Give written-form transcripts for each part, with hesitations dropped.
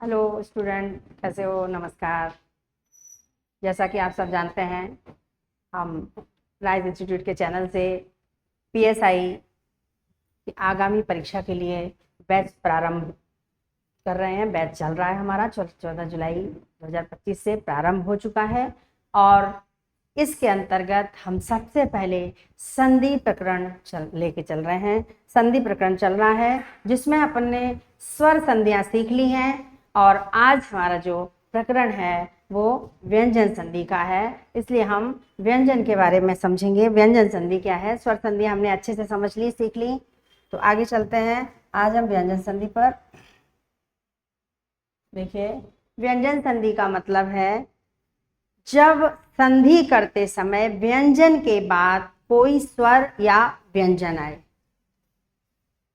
Hello student, कैसे हो? नमस्कार। जैसा कि आप सब जानते हैं, हम राइज इंस्टीट्यूट के चैनल से पीएसआई की आगामी परीक्षा के लिए बैच प्रारंभ कर रहे हैं। बैच चल रहा है हमारा 14 जुलाई 2025 से प्रारंभ हो चुका है और इसके अंतर्गत हम सबसे पहले संधि प्रकरण लेके चल रहे हैं। संधि प्रकरण चल रहा है जिसमें अपन ने स्वर संधियां सीख ली हैं और आज हमारा जो प्रकरण है वो व्यंजन संधि का है, इसलिए हम व्यंजन के बारे में समझेंगे। व्यंजन संधि क्या है, स्वर संधियां हमने अच्छे से समझ ली, सीख ली, तो आगे चलते हैं। आज हम व्यंजन संधि पर देखिए, व्यंजन संधि का मतलब है जब संधि करते समय व्यंजन के बाद कोई स्वर या व्यंजन आए।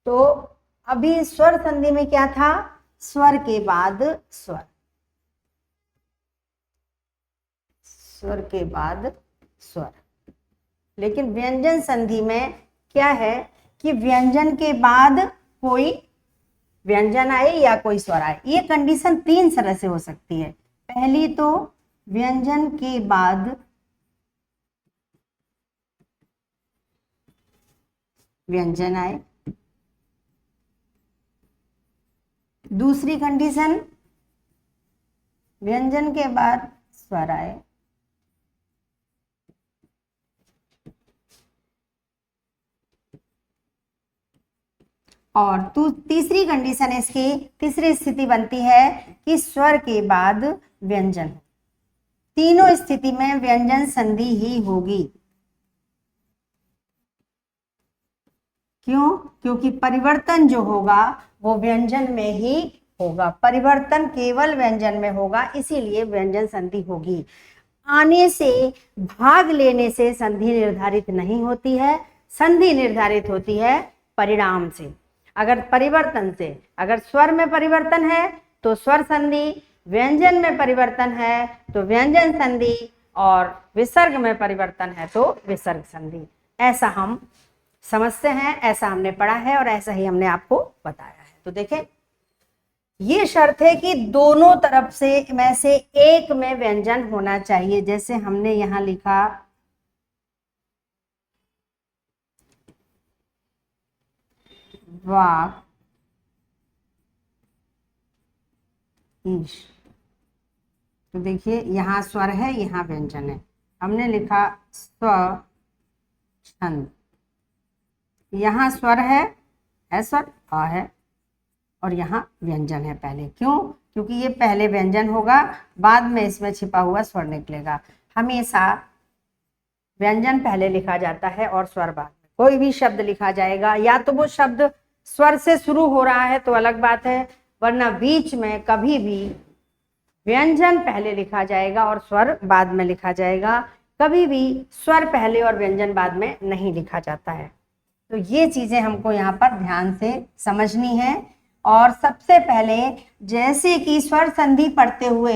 तो अभी स्वर संधि में क्या था? स्वर के बाद स्वर, स्वर के बाद स्वर। लेकिन व्यंजन संधि में क्या है कि व्यंजन के बाद कोई व्यंजन आए या कोई स्वर आए। ये कंडीशन तीन तरह से हो सकती है। पहली तो व्यंजन के बाद व्यंजन आए, दूसरी कंडीशन व्यंजन के बाद स्वर आए, और तीसरी कंडीशन इसकी तीसरी स्थिति बनती है कि स्वर के बाद व्यंजन। तीनों स्थिति में व्यंजन संधि ही होगी। क्यों? क्योंकि परिवर्तन जो होगा वो व्यंजन में ही होगा, परिवर्तन केवल व्यंजन में होगा, इसीलिए व्यंजन संधि होगी। आने से, भाग लेने से संधि निर्धारित नहीं होती है। संधि निर्धारित होती है परिणाम से। अगर परिवर्तन से, अगर स्वर में परिवर्तन है तो स्वर संधि, व्यंजन में परिवर्तन है तो व्यंजन संधि, और विसर्ग में परिवर्तन है तो विसर्ग संधि। ऐसा हम समझते हैं, ऐसा हमने पढ़ा है और ऐसा ही हमने आपको बताया है। तो देखें, ये शर्त है कि दोनों तरफ से में से एक में व्यंजन होना चाहिए। जैसे हमने यहां लिखा वाक ईश, तो देखिए यहां स्वर है, यहां व्यंजन है। हमने लिखा स्व छंद, यहां स्वर है स्वर अ है, और यहाँ व्यंजन है पहले। क्यों? क्योंकि ये पहले व्यंजन होगा, बाद में इसमें छिपा हुआ स्वर निकलेगा। हमेशा व्यंजन पहले लिखा जाता है और स्वर बाद में। कोई भी शब्द लिखा जाएगा, या तो वो शब्द स्वर से शुरू हो रहा है तो अलग बात है, वरना बीच में कभी भी व्यंजन पहले लिखा जाएगा और स्वर बाद में लिखा जाएगा। कभी भी स्वर पहले और व्यंजन बाद में नहीं लिखा जाता है। तो ये चीजें हमको यहाँ पर ध्यान से समझनी है। और सबसे पहले, जैसे कि स्वर संधि पढ़ते हुए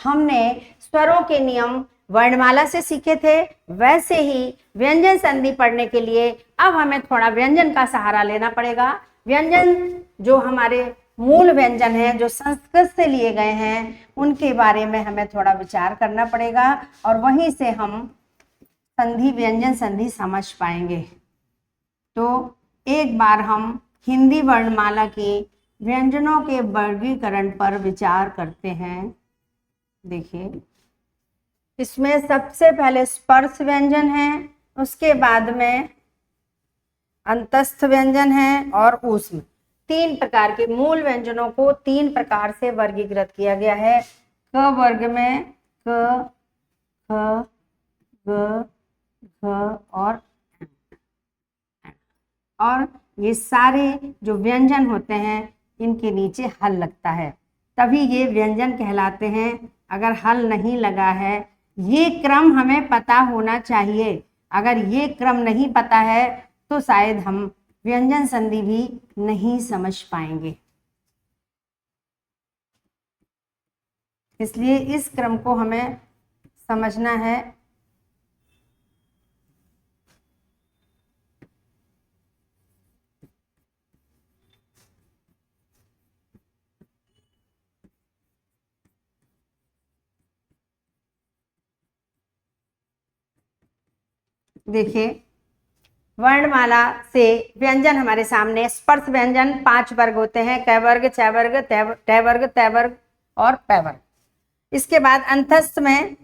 हमने स्वरों के नियम वर्णमाला से सीखे थे, वैसे ही व्यंजन संधि पढ़ने के लिए अब हमें थोड़ा व्यंजन का सहारा लेना पड़ेगा। व्यंजन जो हमारे मूल व्यंजन हैं, जो संस्कृत से लिए गए हैं, उनके बारे में हमें थोड़ा विचार करना पड़ेगा और वहीं से हम संधि, व्यंजन संधि समझ पाएंगे। तो एक बार हम हिंदी वर्णमाला के व्यंजनों के वर्गीकरण पर विचार करते हैं। देखिए, इसमें सबसे पहले स्पर्श व्यंजन है, उसके बाद में अंतस्थ व्यंजन है और ऊष्म। तीन प्रकार के मूल व्यंजनों को तीन प्रकार से वर्गीकृत किया गया है। क वर्ग में क, ख, ग, घ और ये सारे जो व्यंजन होते हैं इनके नीचे हल लगता है, तभी ये व्यंजन कहलाते हैं। अगर हल नहीं लगा है, ये क्रम हमें पता होना चाहिए। अगर ये क्रम नहीं पता है तो शायद हम व्यंजन संधि भी नहीं समझ पाएंगे। इसलिए इस क्रम को हमें समझना है। देखिए वर्णमाला से व्यंजन हमारे सामने, स्पर्श व्यंजन 5 वर्ग होते हैं, क वर्ग, च वर्ग, ट वर्ग, त वर्ग और प वर्ग। इसके बाद अंतस्थ में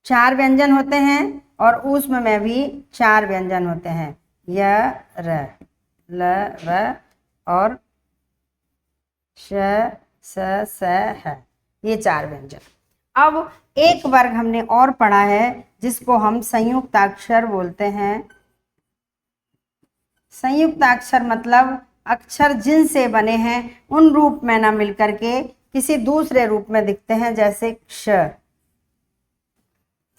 4 व्यंजन होते हैं और ऊष्म में भी 4 व्यंजन होते हैं, य, र, ल, व और श, स, ह, ये 4 व्यंजन। अब एक वर्ग हमने और पढ़ा है जिसको हम संयुक्ताक्षर बोलते हैं। संयुक्ताक्षर मतलब अक्षर जिनसे बने हैं उन रूप में ना मिलकर के किसी दूसरे रूप में दिखते हैं, जैसे क्ष,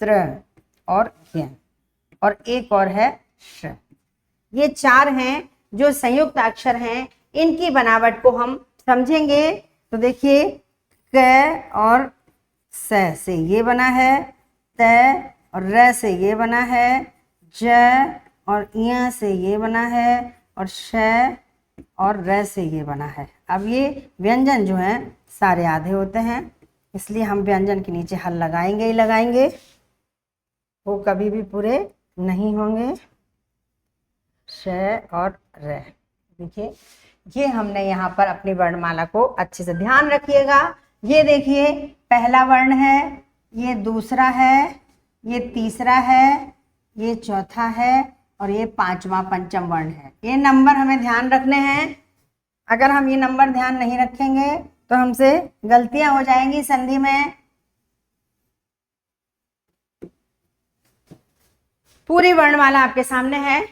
त्र और ज्ञ, और एक और है श। ये 4 हैं जो संयुक्ताक्षर हैं। इनकी बनावट को हम समझेंगे तो देखिए क और स से ये बना है, त और र से ये बना है, ज और य से ये बना है, और श और र से ये बना है। अब ये व्यंजन जो हैं सारे आधे होते हैं, इसलिए हम व्यंजन के नीचे हल लगाएंगे ही लगाएंगे, वो कभी भी पूरे नहीं होंगे। श और र, देखिए ये हमने यहाँ पर अपनी वर्णमाला को अच्छे से ध्यान रखिएगा। ये देखिए पहला वर्ण है, ये दूसरा है, ये तीसरा है, ये चौथा है और ये 5वां पंचम वर्ण है। ये नंबर हमें ध्यान रखने हैं। अगर हम ये नंबर ध्यान नहीं रखेंगे तो हमसे गलतियां हो जाएंगी संधि में। पूरी वर्णमाला आपके सामने है,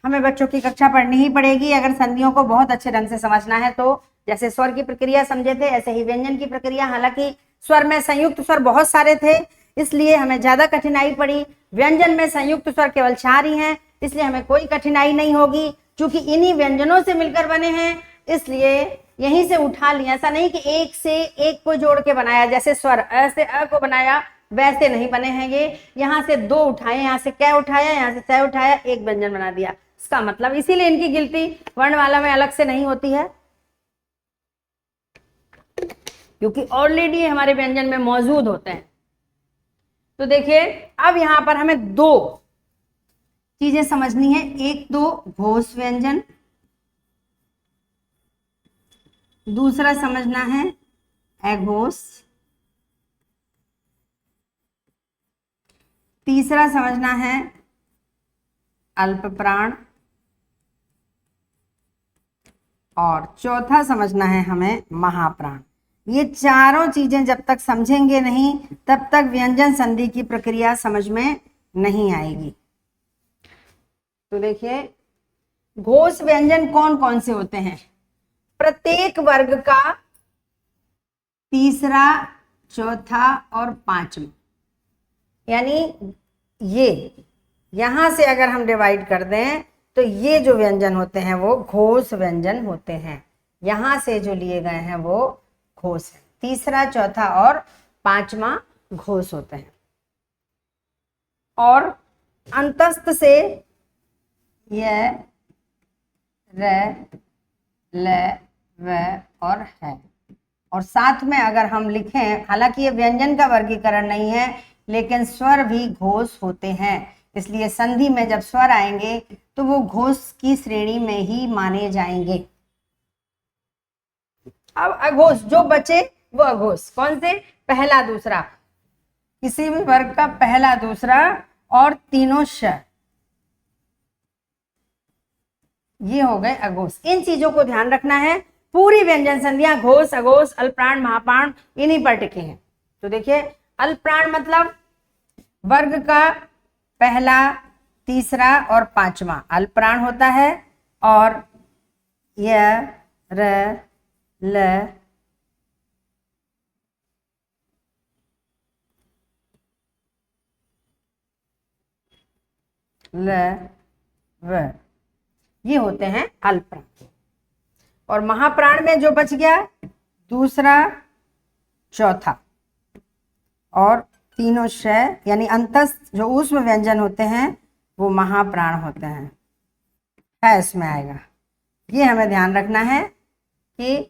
हमें बच्चों की कक्षा पढ़नी ही पड़ेगी अगर संधियों को बहुत अच्छे ढंग से समझना है तो। जैसे स्वर की प्रक्रिया समझे थे ऐसे ही व्यंजन की प्रक्रिया। हालांकि स्वर में संयुक्त स्वर बहुत सारे थे इसलिए हमें ज्यादा कठिनाई पड़ी। व्यंजन में संयुक्त स्वर केवल 4 ही हैं, इसलिए हमें कोई कठिनाई नहीं होगी। चूंकि इन्हीं व्यंजनों से मिलकर बने हैं इसलिए यहीं से उठा लिया। ऐसा नहीं कि एक से एक को जोड़ के बनाया, जैसे स्वर अ से अ को बनाया वैसे नहीं बने हैं ये। यहाँ से 2 उठाए, यहाँ से क उठाया, यहाँ से स उठाया, एक व्यंजन बना दिया। इसका मतलब इसीलिए इनकी गिनती वर्णमाला में अलग से नहीं होती है, क्योंकि ऑलरेडी हमारे व्यंजन में मौजूद होते हैं। तो देखिए अब यहां पर हमें 2 चीजें समझनी है। एक तो घोष व्यंजन, दूसरा समझना है अघोष, तीसरा समझना है अल्प प्राण और चौथा समझना है हमें महाप्राण। ये चारों चीजें जब तक समझेंगे नहीं तब तक व्यंजन संधि की प्रक्रिया समझ में नहीं आएगी। तो देखिए घोष व्यंजन कौन कौन से होते हैं। प्रत्येक वर्ग का तीसरा, चौथा और 5वां, यानी ये यहां से अगर हम डिवाइड कर दें तो ये जो व्यंजन होते हैं वो घोष व्यंजन होते हैं। यहां से जो लिए गए हैं वो घोष है। तीसरा, चौथा और 5वां घोष होते हैं। और अंतस्थ से य, र, ल, व और है। और साथ में अगर हम लिखें, हालांकि ये व्यंजन का वर्गीकरण नहीं है लेकिन स्वर भी घोष होते हैं, इसलिए संधि में जब स्वर आएंगे तो वो घोष की श्रेणी में ही माने जाएंगे। अब अघोष जो बचे वो अघोष कौन से, पहला दूसरा, किसी भी वर्ग का पहला दूसरा और तीनों श, ये हो गए अघोष। इन चीजों को ध्यान रखना है। पूरी व्यंजन संधियां घोष, अघोष, अल्पप्राण, महाप्राण इन्हीं पर टिके हैं। तो देखिए अल्पप्राण मतलब वर्ग का पहला, तीसरा और 5वां अल्पप्राण होता है। और य, र, ल, व, ये होते हैं अल्पप्राण। और महाप्राण में जो बच गया दूसरा, चौथा और तीनों श, यानी अंतस्थ जो ऊष्म व्यंजन होते हैं वो महाप्राण होते हैं, है इसमें आएगा। ये हमें ध्यान रखना है कि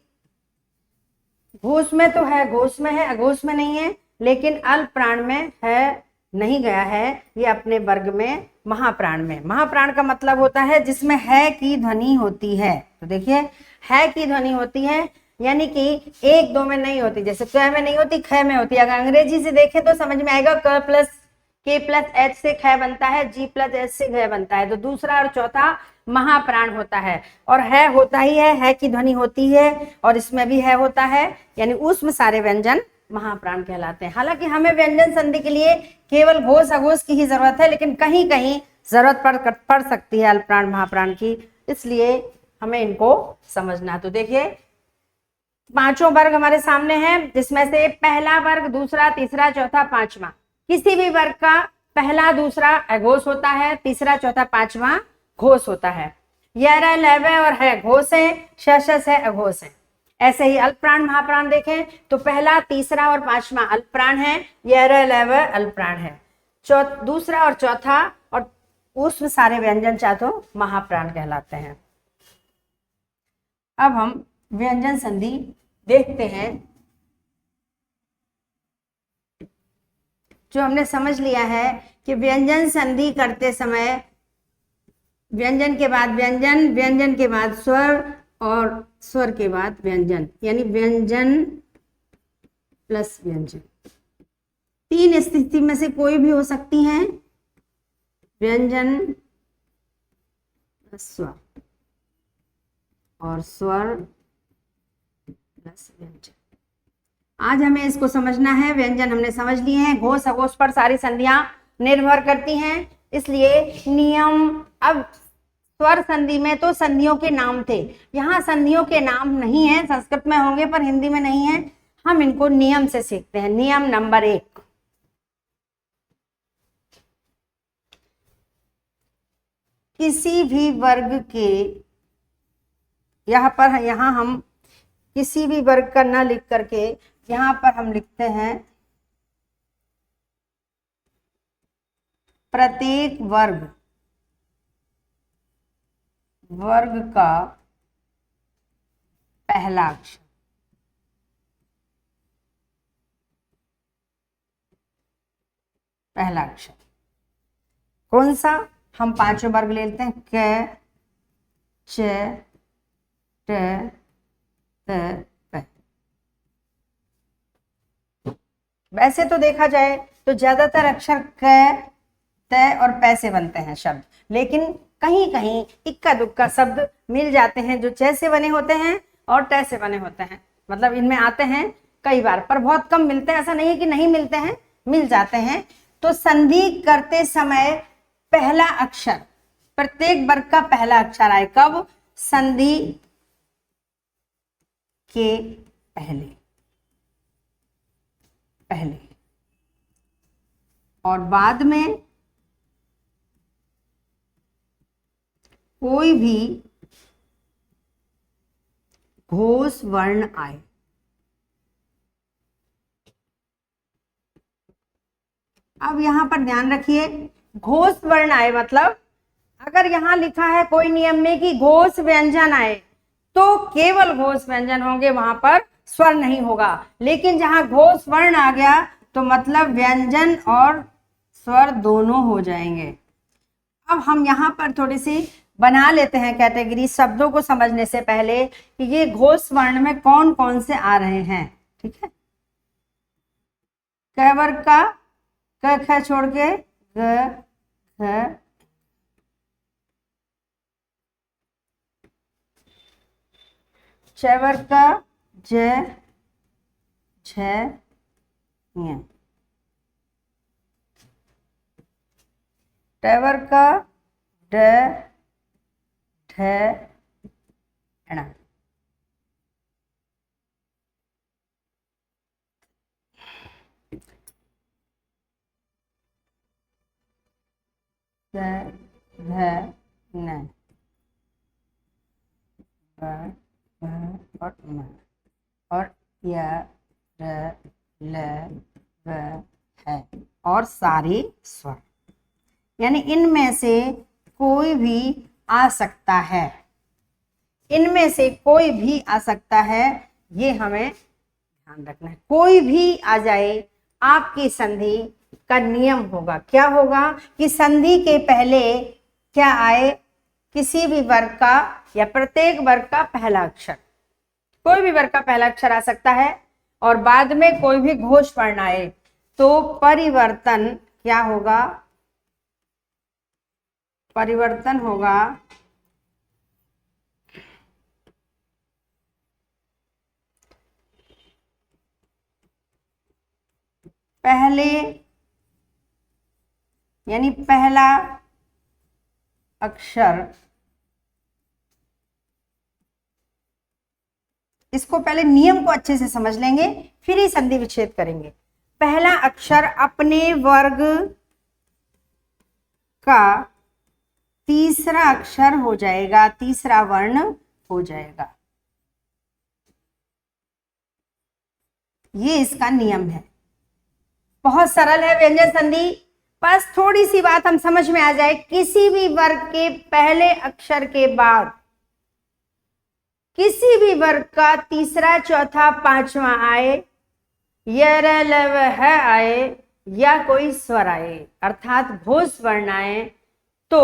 घोष में तो है, घोष में है, अघोष में नहीं है, लेकिन अल्प प्राण में है, नहीं गया है, ये अपने वर्ग में महाप्राण में। महाप्राण का मतलब होता है जिसमें है की ध्वनि होती है। तो देखिए है की ध्वनि होती है, यानी कि एक दो में नहीं होती, जैसे क में नहीं होती, ख में होती है। अगर अंग्रेजी से देखें तो समझ में आएगा, क प्लस के प्लस एच से ख बनता है, जी प्लस एच से घ बनता है। तो दूसरा और चौथा महाप्राण होता है, और है होता ही है की ध्वनि होती है, और इसमें भी है होता है, यानी उसमें सारे व्यंजन महाप्राण कहलाते हैं। हालांकि हमें व्यंजन संधि के लिए केवल घोष अघोष की ही जरूरत है, लेकिन कहीं कहीं जरूरत पड़ सकती है अल्पप्राण महाप्राण की, इसलिए हमें इनको समझना। तो देखिए पांचों वर्ग हमारे सामने हैं, जिसमें से पहला वर्ग, दूसरा, तीसरा, चौथा, पांचवा। किसी भी वर्ग का पहला दूसरा अघोष होता है, तीसरा चौथा पांचवा घोष होता है। यह लैवय और है घोष है, शश है अघोष है। ऐसे ही अल्पप्राण महाप्राण देखें तो पहला, तीसरा और पांचवा अल्पप्राण है, यह लैवय अल्पप्राण है। दूसरा और चौथा और उसमें सारे व्यंजन चारों महाप्राण कहलाते हैं। अब हम व्यंजन संधि देखते हैं। जो हमने समझ लिया है कि व्यंजन संधि करते समय व्यंजन के बाद व्यंजन, व्यंजन के बाद स्वर और स्वर के बाद व्यंजन, यानी व्यंजन प्लस व्यंजन। तीन स्थिति में से कोई भी हो सकती हैं, व्यंजन प्लस स्वर और स्वर प्लस व्यंजन। आज हमें इसको समझना है। व्यंजन हमने समझ लिए हैं, घोष अघोष पर सारी संधियां निर्भर करती हैं, इसलिए नियम। अब स्वर संधि में तो संधियों के नाम थे, यहाँ संधियों के नाम नहीं है, संस्कृत में होंगे पर हिंदी में नहीं है। हम इनको नियम से सीखते हैं। नियम नंबर 1, किसी भी वर्ग के, यहाँ हम किसी भी वर्ग का न लिख करके यहाँ पर हम लिखते हैं प्रत्येक वर्ग का पहला अक्षर। पहला अक्षर कौन सा? हम पांचों वर्ग ले लेते हैं, क, च, ट, त, प। वैसे तो देखा जाए तो ज्यादातर अक्षर क, त और प से बनते हैं शब्द, लेकिन कहीं कहीं इक्का दुक्का शब्द मिल जाते हैं जो च से बने होते हैं और ट से बने होते हैं। मतलब इनमें आते हैं कई बार, पर बहुत कम मिलते हैं। ऐसा नहीं है कि नहीं मिलते हैं, मिल जाते हैं। तो संधि करते समय पहला अक्षर, प्रत्येक वर्ग का पहला अक्षर आए कब? संधि के पहले और बाद में कोई भी घोष वर्ण आए। अब यहां पर ध्यान रखिए, घोष वर्ण आए मतलब अगर यहां लिखा है कोई नियम में कि घोष व्यंजन आए तो केवल घोष व्यंजन होंगे, वहां पर स्वर नहीं होगा। लेकिन जहां घोष वर्ण आ गया तो मतलब व्यंजन और स्वर दोनों हो जाएंगे। अब हम यहाँ पर थोड़ी सी बना लेते हैं कैटेगरी शब्दों को समझने से पहले कि ये घोष वर्ण में कौन कौन से आ रहे हैं। ठीक है, क वर्ग का क ख छोड़ के ग ख, च वर्ग का ज झ ञ, ट वर्ग का ड ढ ण, ध ध न, और म, और य र ल व है और सारे स्वर, यानी इनमें से कोई भी आ सकता है। इनमें से कोई भी आ सकता है, ये हमें ध्यान रखना है। कोई भी आ जाए, आपकी संधि का नियम होगा। क्या होगा कि संधि के पहले क्या आए, किसी भी वर्ग का या प्रत्येक वर्ग का पहला अक्षर, कोई भी वर्ग का पहला अक्षर आ सकता है, और बाद में कोई भी घोष वर्ण आए, तो परिवर्तन क्या होगा, परिवर्तन होगा पहले, यानी पहला अक्षर, इसको पहले नियम को अच्छे से समझ लेंगे फिर ही संधि विच्छेद करेंगे। पहला अक्षर अपने वर्ग का तीसरा अक्षर हो जाएगा, तीसरा वर्ण हो जाएगा, ये इसका नियम है। बहुत सरल है व्यंजन संधि, बस थोड़ी सी बात हम समझ में आ जाए, किसी भी वर्ग के पहले अक्षर के बाद किसी भी वर्ग का तीसरा, चौथा, पांचवा आए, य र ल व ह आए, या कोई स्वर आए अर्थात घोष वर्ण आए, तो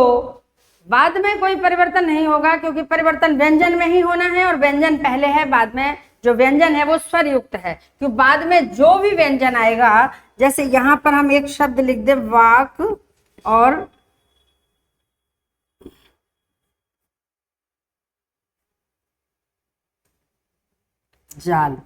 बाद में कोई परिवर्तन नहीं होगा, क्योंकि परिवर्तन व्यंजन में ही होना है और व्यंजन पहले है, बाद में जो व्यंजन है वो स्वर युक्त है। क्योंकि बाद में जो भी व्यंजन आएगा, जैसे यहां पर हम एक शब्द लिख दे वाक और जाल,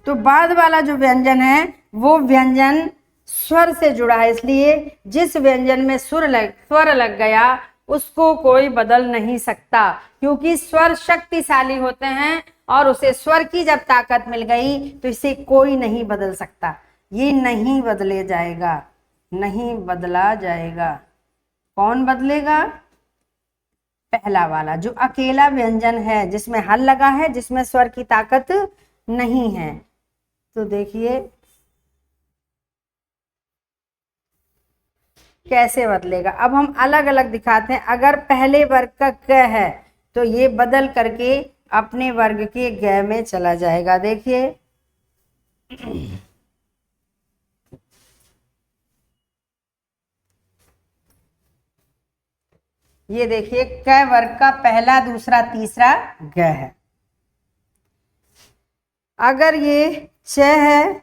तो बाद वाला जो व्यंजन है वो व्यंजन स्वर से जुड़ा है, इसलिए जिस व्यंजन में स्वर लग गया उसको कोई बदल नहीं सकता, क्योंकि स्वर शक्तिशाली होते हैं और उसे स्वर की जब ताकत मिल गई तो इसे कोई नहीं बदल सकता। ये नहीं बदले जाएगा, नहीं बदला जाएगा। कौन बदलेगा? पहला वाला जो अकेला व्यंजन है, जिसमें हल लगा है, जिसमें स्वर की ताकत नहीं है। तो देखिए कैसे बदलेगा। अब हम अलग अलग दिखाते हैं। अगर पहले वर्ग का क है तो ये बदल करके अपने वर्ग के ग में चला जाएगा। देखिए ये देखिए क वर्ग का पहला, दूसरा, तीसरा ग है। अगर ये च है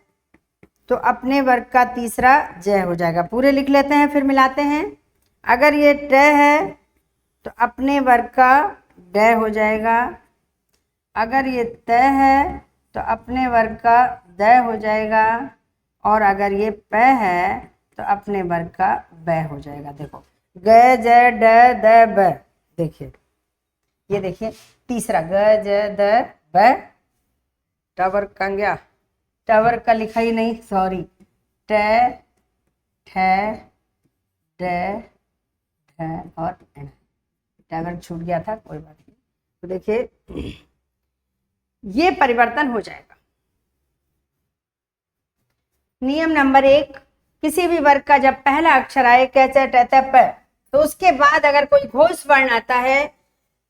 तो अपने वर्ग का तीसरा ज हो जाएगा। पूरे लिख लेते हैं फिर मिलाते हैं। अगर ये ट है तो अपने वर्ग का ड हो जाएगा। अगर ये त है तो अपने वर्ग का द हो जाएगा। और अगर ये प है तो अपने वर्ग का ब हो जाएगा। देखो ग ज ड द ब, देखिए ये देखिए तीसरा ग ज द ब, टावर कहाँ गया? टावर का लिखा ही नहीं, सॉरी, ट ठ ड ढ और ण, टावर छूट गया था, कोई बात नहीं। तो देखिए ये परिवर्तन हो जाएगा। नियम नंबर 1, किसी भी वर्ग का जब पहला अक्षर आए क च ट त प, तो उसके बाद अगर कोई घोष वर्ण आता है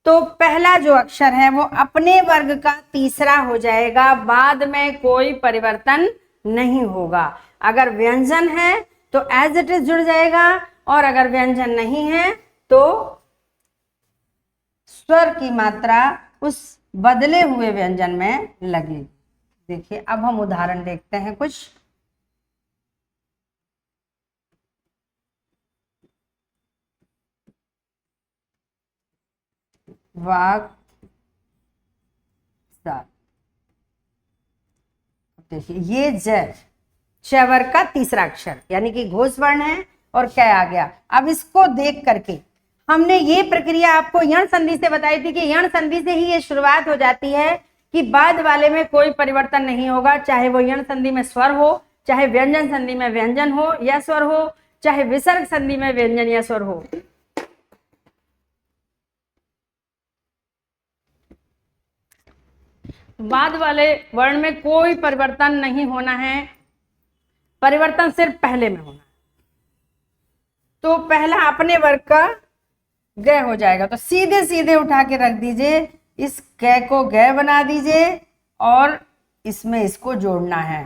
तो पहला जो अक्षर है वो अपने वर्ग का तीसरा हो जाएगा, बाद में कोई परिवर्तन नहीं होगा। अगर व्यंजन है तो एज इट इज जुड़ जाएगा, और अगर व्यंजन नहीं है तो स्वर की मात्रा उस बदले हुए व्यंजन में लगेगी। देखिए अब हम उदाहरण देखते हैं कुछ। वाक, देखिए ये च वर्ग का तीसरा अक्षर यानी कि घोष वर्ण है और क आ गया। अब इसको देख करके हमने ये प्रक्रिया आपको यण संधि से बताई थी कि यण संधि से ही ये शुरुआत हो जाती है कि बाद वाले में कोई परिवर्तन नहीं होगा, चाहे वो यण संधि में स्वर हो, चाहे व्यंजन संधि में व्यंजन हो या स्वर हो, चाहे विसर्ग संधि में व्यंजन या स्वर हो। बाद वाले वर्ण में कोई परिवर्तन नहीं होना है, परिवर्तन सिर्फ पहले में होना है। तो पहला अपने वर्ग का ग हो जाएगा, तो सीधे सीधे उठा के रख दीजिए, इस क को ग बना दीजिए और इसमें इसको जोड़ना है।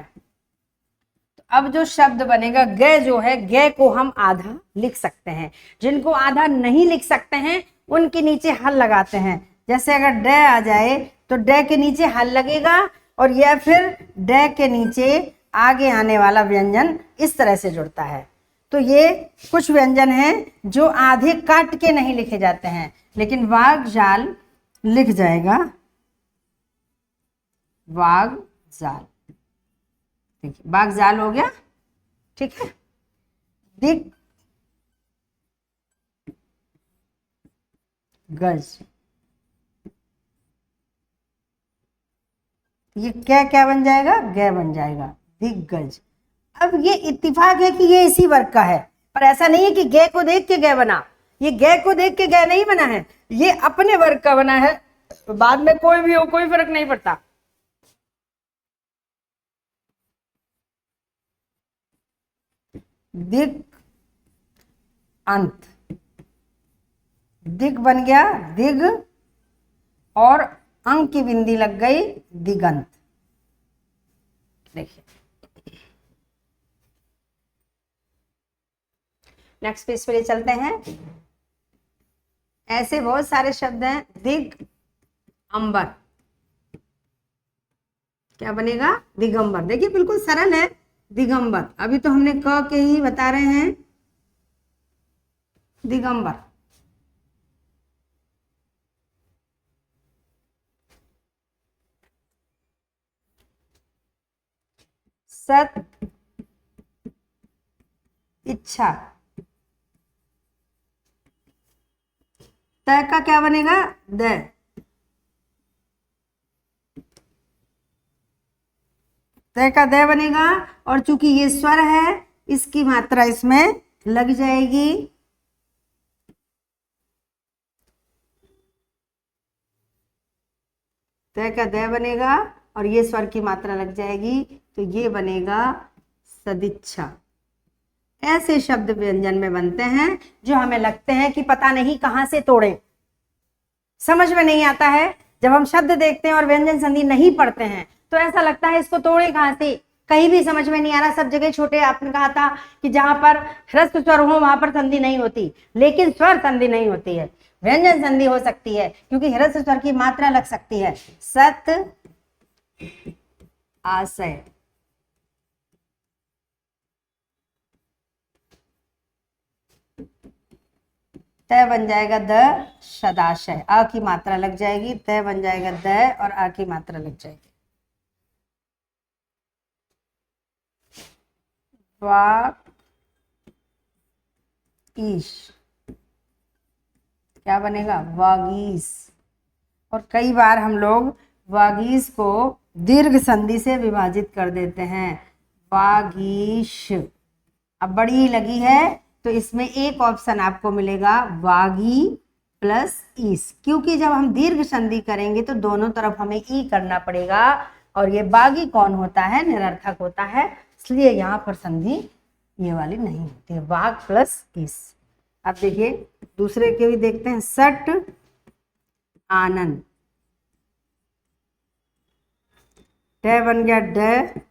तो अब जो शब्द बनेगा ग जो है, ग को हम आधा लिख सकते हैं। जिनको आधा नहीं लिख सकते हैं उनके नीचे हल लगाते हैं। जैसे अगर ड आ जाए तो ड के नीचे हल लगेगा, और या फिर ड के नीचे आगे आने वाला व्यंजन इस तरह से जुड़ता है। तो ये कुछ व्यंजन हैं जो आधे काट के नहीं लिखे जाते हैं, लेकिन वाग जाल लिख जाएगा, वाग जाल। देखिए वाग जाल हो गया, ठीक है। दिग गज, ये क्या क्या बन जाएगा, ग बन जाएगा, दिग्गज। अब ये इत्तेफाक है कि ये इसी वर्ग का है, पर ऐसा नहीं है कि ग को देख के ग बना। ये ग को देख के ग नहीं बना है, ये अपने वर्ग का बना है। तो बाद में कोई भी हो कोई फर्क नहीं पड़ता। दिग अंत, दिग बन गया दिग, और अंक की बिंदी लग गई दिगंत। देखिए नेक्स्ट पेज पे ले चलते हैं। ऐसे बहुत सारे शब्द हैं। दिग अंबर, क्या बनेगा, दिगंबर। देखिए बिल्कुल सरल है, दिगंबर। अभी तो हमने क के ही बता रहे हैं, दिगंबर। सत इच्छा, त का क्या बनेगा, द। त का द बनेगा, और चूंकि ये स्वर है इसकी मात्रा इसमें लग जाएगी। त का द बनेगा और ये स्वर की मात्रा लग जाएगी, तो ये बनेगा सदिच्छा। ऐसे शब्द व्यंजन में बनते हैं जो हमें लगते हैं कि पता नहीं कहां से तोड़े, समझ में नहीं आता है। जब हम शब्द देखते हैं और व्यंजन संधि नहीं पढ़ते हैं तो ऐसा लगता है इसको तोड़े कहां से, कहीं भी समझ में नहीं आ रहा। सब जगह छोटे, आपने कहा था कि जहां पर ह्रस्व स्वर हो वहां पर संधि नहीं होती, लेकिन स्वर संधि नहीं होती है, व्यंजन संधि हो सकती है, क्योंकि ह्रस्व स्वर की मात्रा लग सकती है। सत आशय, त बन जाएगा द सदाशय, अ की मात्रा लग जाएगी, त बन जाएगा द और आ की मात्रा लग जाएगी। वाग ईश, क्या बनेगा, वागीश। और कई बार हम लोग वागीश को दीर्घ संधि से विभाजित कर देते हैं, वागीश। अब बड़ी लगी है तो इसमें एक ऑप्शन आपको मिलेगा वागी प्लस ईस, क्योंकि जब हम दीर्घ संधि करेंगे तो दोनों तरफ हमें ई करना पड़ेगा, और ये बागी कौन होता है, निरर्थक होता है, इसलिए यहाँ पर संधि ये वाली नहीं होती है, वाग प्लस ईस। अब देखिए दूसरे के भी देखते हैं। सट आनंद, ट बन गया ड,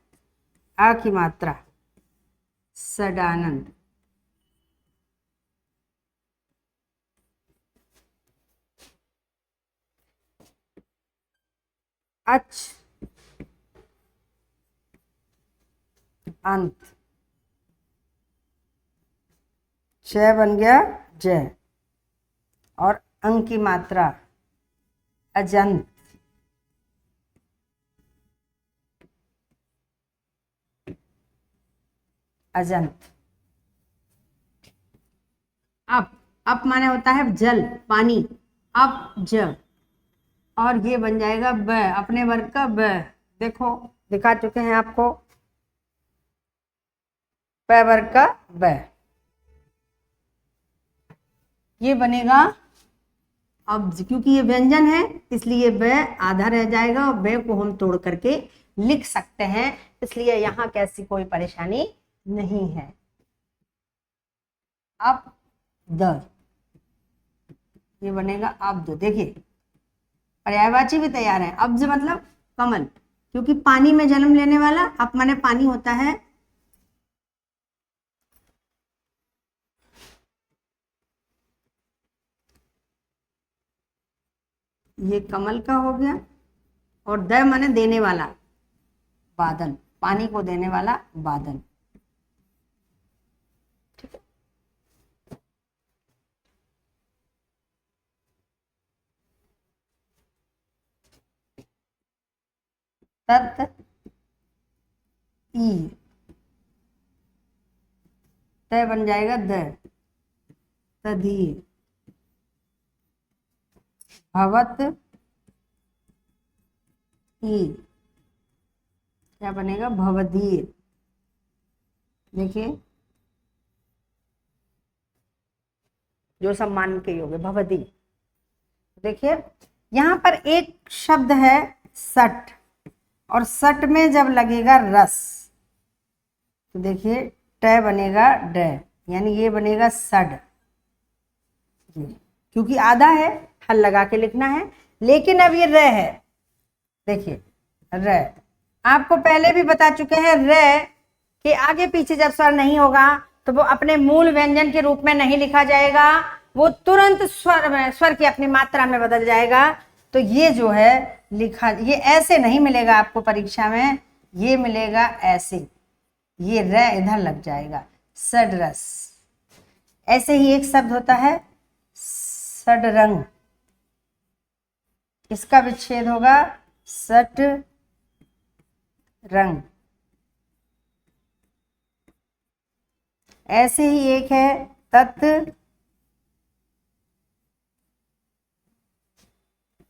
आ की मात्रा, सडानंद। अच अंत, च बन गया जय, और अंक की मात्रा अजंत, अजंत। अप माने होता है जल, पानी, अप ज, और ये बन जाएगा ब, अपने वर्ग का ब। देखो दिखा चुके हैं आपको, प वर्ग का ब, ये बनेगा। अब क्योंकि ये व्यंजन है इसलिए ब आधा रह जाएगा, और ब को हम तोड़ करके लिख सकते हैं, इसलिए यहां कैसी कोई परेशानी नहीं है। अब द, ये बनेगा अब्द। देखिए पर्यायवाची भी तैयार है। अब्ज मतलब कमल, क्योंकि पानी में जन्म लेने वाला, अप माने पानी होता है, ये कमल का हो गया, और द माने देने वाला, बादल, पानी को देने वाला बादल। ठीक है, तत ई, त बन जाएगा द, तदीय, भवत ई, क्या बनेगा, भवदीय। देखिए जो सम्मान के योग है, भवदीय। देखिए यहाँ पर एक शब्द है सट, और सट में जब लगेगा रस तो देखिए ट बनेगा ड, यानी ये बनेगा सड, क्योंकि आधा है, हल लगा के लिखना है। लेकिन अब ये र है, देखिए र, आपको पहले भी बता चुके हैं, र के आगे पीछे जब स्वर नहीं होगा तो वो अपने मूल व्यंजन के रूप में नहीं लिखा जाएगा, वो तुरंत स्वर की अपनी मात्रा में बदल जाएगा। तो ये जो है लिखा, ये ऐसे नहीं मिलेगा आपको परीक्षा में, ये मिलेगा ऐसे, ये र इधर लग जाएगा, सडरस। ऐसे ही एक शब्द होता है सडरंग, इसका विच्छेद होगा सट रंग। ऐसे ही एक है तत्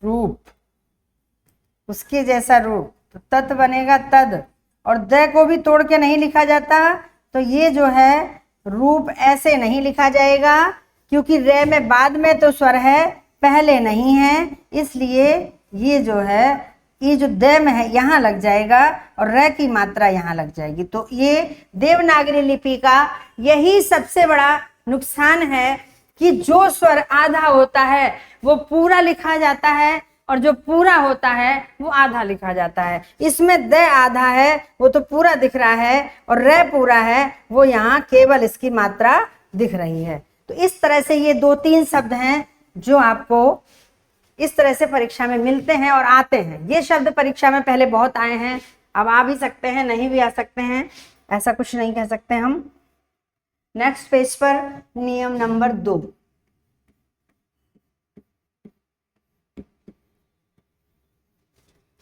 रूप, उसके जैसा रूप, तो तत् बनेगा तद, और द को भी तोड़ के नहीं लिखा जाता, तो ये जो है रूप ऐसे नहीं लिखा जाएगा, क्योंकि रे में बाद में तो स्वर है, पहले नहीं है, इसलिए ये जो है, ये जो द में है यहाँ लग जाएगा और र की मात्रा यहाँ लग जाएगी। तो ये देवनागरी लिपि का यही सबसे बड़ा नुकसान है कि जो स्वर आधा होता है वो पूरा लिखा जाता है, और जो पूरा होता है वो आधा लिखा जाता है। इसमें द आधा है, वो तो पूरा दिख रहा है, और र पूरा है, वो यहाँ केवल इसकी मात्रा दिख रही है। तो इस तरह से ये 2-3 शब्द हैं जो आपको इस तरह से परीक्षा में मिलते हैं और आते हैं। ये शब्द परीक्षा में पहले बहुत आए हैं, अब आ भी सकते हैं, नहीं भी आ सकते हैं, ऐसा कुछ नहीं कह सकते हम। नेक्स्ट पेज पर नियम नंबर 2।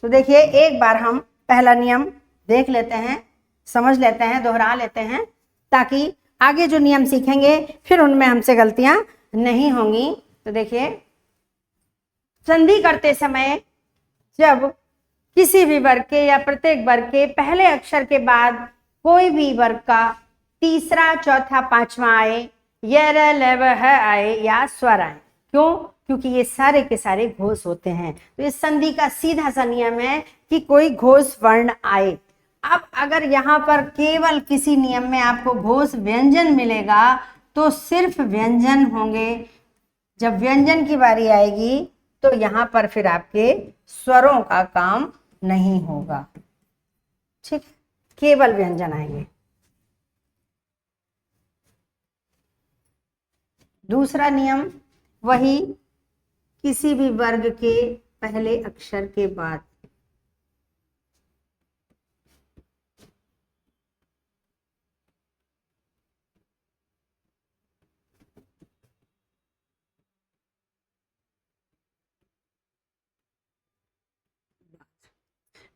तो देखिए एक बार हम पहला नियम देख लेते हैं, समझ लेते हैं, दोहरा लेते हैं, ताकि आगे जो नियम सीखेंगे फिर उनमें हमसे गलतियां नहीं होंगी। तो देखिए, संधि करते समय जब किसी भी वर्ग के या प्रत्येक वर्ग के पहले अक्षर के बाद कोई भी वर्ग का तीसरा, चौथा, पांचवा आए, य, र, ल, व, ह आए या स्वर आए, क्यों? क्योंकि ये सारे के सारे घोष होते हैं। तो इस संधि का सीधा सा नियम है कि कोई घोष वर्ण आए। अब अगर यहाँ पर केवल किसी नियम में आपको घोष व्यंजन मिलेगा तो सिर्फ व्यंजन होंगे, जब व्यंजन की बारी आएगी तो यहाँ पर फिर आपके स्वरों का काम नहीं होगा। ठीक, केवल व्यंजन आएंगे। दूसरा नियम वही, किसी भी वर्ग के पहले अक्षर के बाद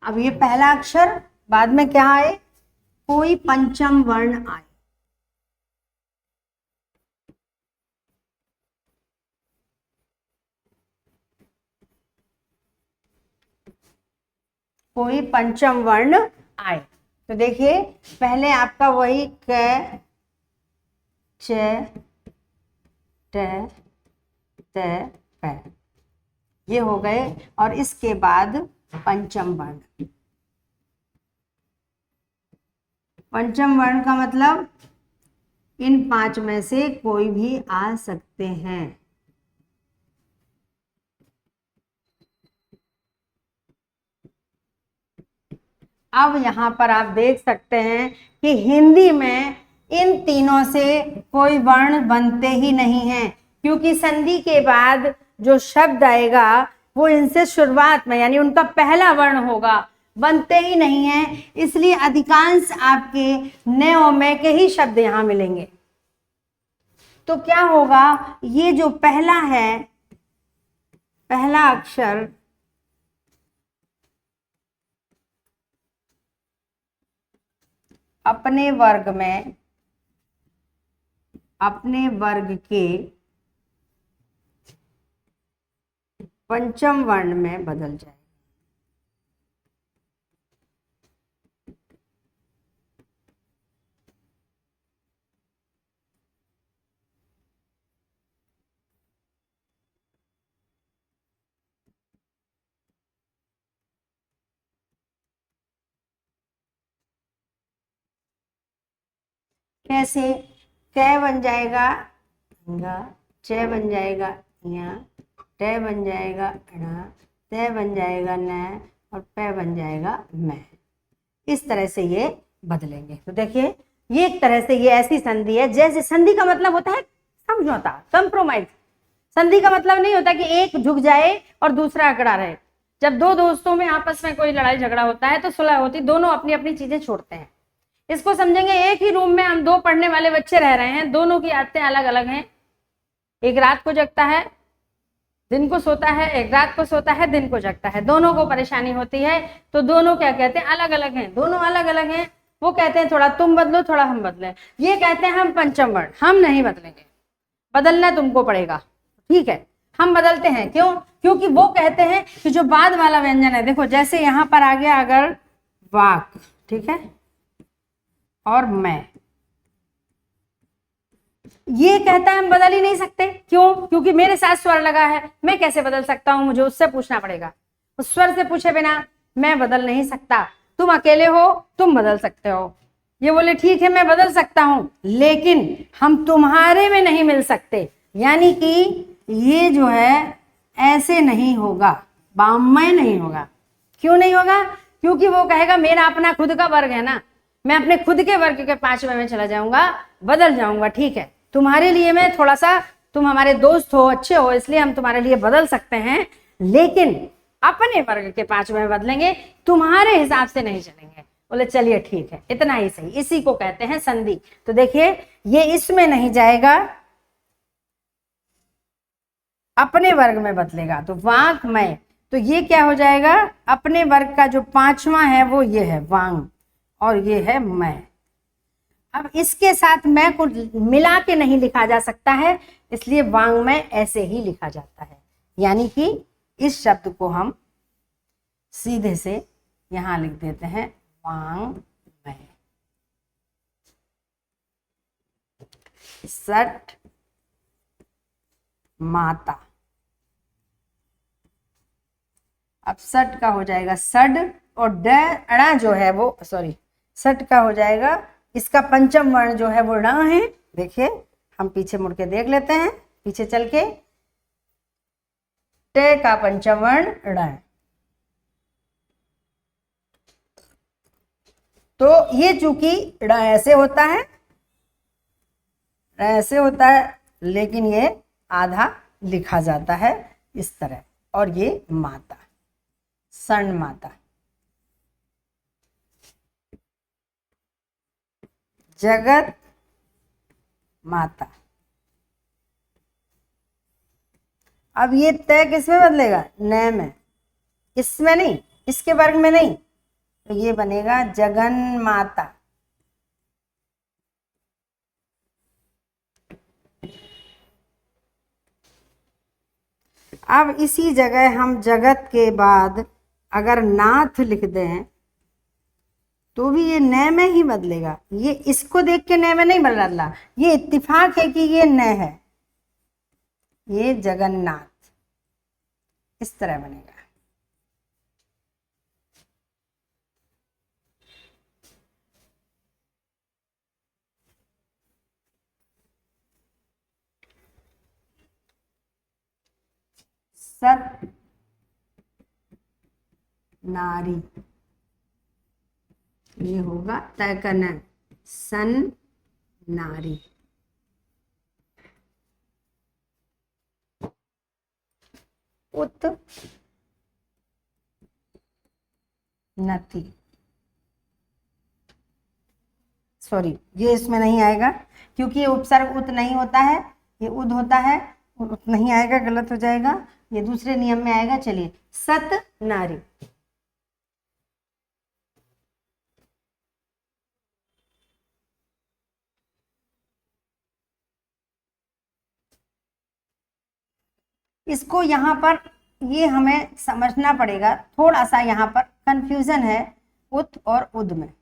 अब ये पहला अक्षर बाद में क्या आए, कोई पंचम वर्ण आए। कोई पंचम वर्ण आए तो देखिए पहले आपका वही क, च, ट, त, प ये हो गए, और इसके बाद पंचम वर्ण। पंचम वर्ण का मतलब इन 5 में से कोई भी आ सकते हैं। अब यहाँ पर आप देख सकते हैं कि हिंदी में इन तीनों से कोई वर्ण बनते ही नहीं हैं, क्योंकि संधि के बाद जो शब्द आएगा वो इनसे शुरुआत में, यानी उनका पहला वर्ण होगा, बनते ही नहीं है, इसलिए अधिकांश आपके नयो में के ही शब्द यहां मिलेंगे। तो क्या होगा, ये जो पहला है, पहला अक्षर अपने वर्ग में, अपने वर्ग के पंचम वर्ण में बदल जाए। कैसे, क बन जाएगा गा, च बन जाएगा या, ट बन जाएगा ण, त बन जाएगा न, और प बन जाएगा मैं। इस तरह से ये बदलेंगे। तो देखिए, ये एक तरह से ये ऐसी संधि है, जैसे संधि का मतलब होता है समझौता, कंप्रोमाइज। संधि का मतलब नहीं होता कि एक झुक जाए और दूसरा अकड़ा रहे। जब दो दोस्तों में आपस में कोई लड़ाई झगड़ा होता है तो सुलह होती, दोनों अपनी अपनी चीजें छोड़ते हैं। इसको समझेंगे, एक ही रूम में हम दो पढ़ने वाले बच्चे रह रहे हैं, दोनों की आदतें अलग अलग हैं। एक रात को जगता है, दिन को सोता है, एक रात को सोता है, दिन को जगता है। दोनों को परेशानी होती है, तो दोनों क्या कहते हैं, अलग अलग हैं, दोनों अलग अलग हैं। वो कहते हैं थोड़ा तुम बदलो, थोड़ा हम बदलें। ये कहते हैं हम पंचम वर्ण, हम नहीं बदलेंगे, बदलना तुमको पड़ेगा। ठीक है, हम बदलते हैं। क्यों? क्योंकि वो कहते हैं कि जो बाद वाला व्यंजन है, देखो जैसे यहां पर आ गया अगर वाक, ठीक है, और मैं, ये कहता है हम बदल ही नहीं सकते। क्यों? क्योंकि मेरे साथ स्वर लगा है, मैं कैसे बदल सकता हूं, मुझे उससे पूछना पड़ेगा। उस स्वर से पूछे बिना मैं बदल नहीं सकता। तुम अकेले हो, तुम बदल सकते हो। ये बोले ठीक है मैं बदल सकता हूं, लेकिन हम तुम्हारे में नहीं मिल सकते। यानी कि ये जो है ऐसे नहीं होगा, वाङ्मय नहीं होगा। क्यों नहीं होगा? क्योंकि वो कहेगा मेरा अपना खुद का वर्ग है ना, मैं अपने खुद के वर्ग के पांचवें में चला जाऊंगा, बदल जाऊंगा। ठीक है, तुम्हारे लिए मैं थोड़ा सा, तुम हमारे दोस्त हो, अच्छे हो, इसलिए हम तुम्हारे लिए बदल सकते हैं, लेकिन अपने वर्ग के पांचवें में बदलेंगे, तुम्हारे हिसाब से नहीं चलेंगे। बोले चलिए ठीक है, इतना ही सही, इसी को कहते हैं संधि। तो देखिए, ये इसमें नहीं जाएगा, अपने वर्ग में बदलेगा। तो वाङ्मय, तो ये क्या हो जाएगा, अपने वर्ग का जो पांचवा है वो ये है वांग, और ये है मैं। अब इसके साथ मैं को मिला के नहीं लिखा जा सकता है, इसलिए वाङ्मय ऐसे ही लिखा जाता है। यानी कि इस शब्द को हम सीधे से यहां लिख देते हैं वाङ्मय। सट माता, अब सट का हो जाएगा सड, और ड अड़ा जो है वो, सॉरी, सट का हो जाएगा, इसका पंचम वर्ण जो है वो ण है। देखिए, हम पीछे मुड़ के देख लेते हैं, पीछे चल के, ट का पंचम वर्ण ण। तो ये चूंकि ण ऐसे होता है, ण ऐसे होता है, लेकिन ये आधा लिखा जाता है इस तरह, और ये माता, सन माता, जगत माता। अब ये तय किसमें बदलेगा, न में, इसमें नहीं, इसके वर्ग में नहीं, तो ये बनेगा जगन माता। अब इसी जगह हम जगत के बाद अगर नाथ लिख दें तो भी ये न में ही बदलेगा। ये इसको देख के न में नहीं बदला, ये इत्तिफाक है कि ये न है, ये जगन्नाथ, इस तरह बनेगा। सत नारी, ये होगा तय करना, सन नारी। उत नति, सॉरी ये इसमें नहीं आएगा क्योंकि ये उपसर्ग उत नहीं होता है, ये उद होता है, उत नहीं आएगा, गलत हो जाएगा, ये दूसरे नियम में आएगा। चलिए, सत नारी, इसको यहाँ पर ये हमें समझना पड़ेगा, थोड़ा सा यहाँ पर कंफ्यूजन है उत और उद में,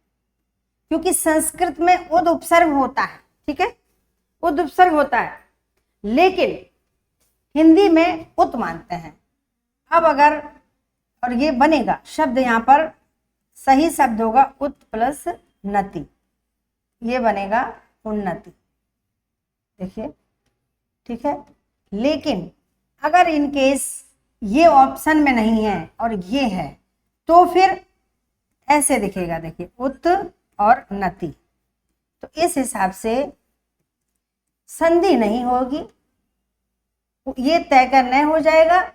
क्योंकि संस्कृत में उद उपसर्ग होता है, ठीक है, उद उपसर्ग होता है, लेकिन हिंदी में उत मानते हैं। अब अगर, और ये बनेगा शब्द, यहाँ पर सही शब्द होगा उत प्लस नति, ये बनेगा उन्नति, देखिए, ठीक है। लेकिन अगर इन केस ये ऑप्शन में नहीं है और ये है, तो फिर ऐसे दिखेगा, देखिए, उत और नति, तो इस हिसाब से संधि नहीं होगी, ये तय करना हो जाएगा,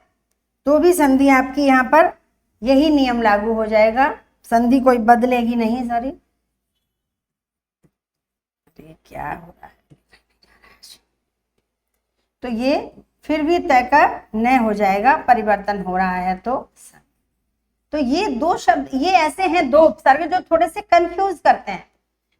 तो भी संधि आपकी यहाँ पर यही नियम लागू हो जाएगा, संधि कोई बदलेगी नहीं। सॉरी, क्या हो रहा है, तो ये फिर भी तय कर न हो जाएगा, परिवर्तन हो रहा है तो ये दो शब्द, ये ऐसे हैं दो उपसर्ग जो थोड़े से कंफ्यूज करते हैं।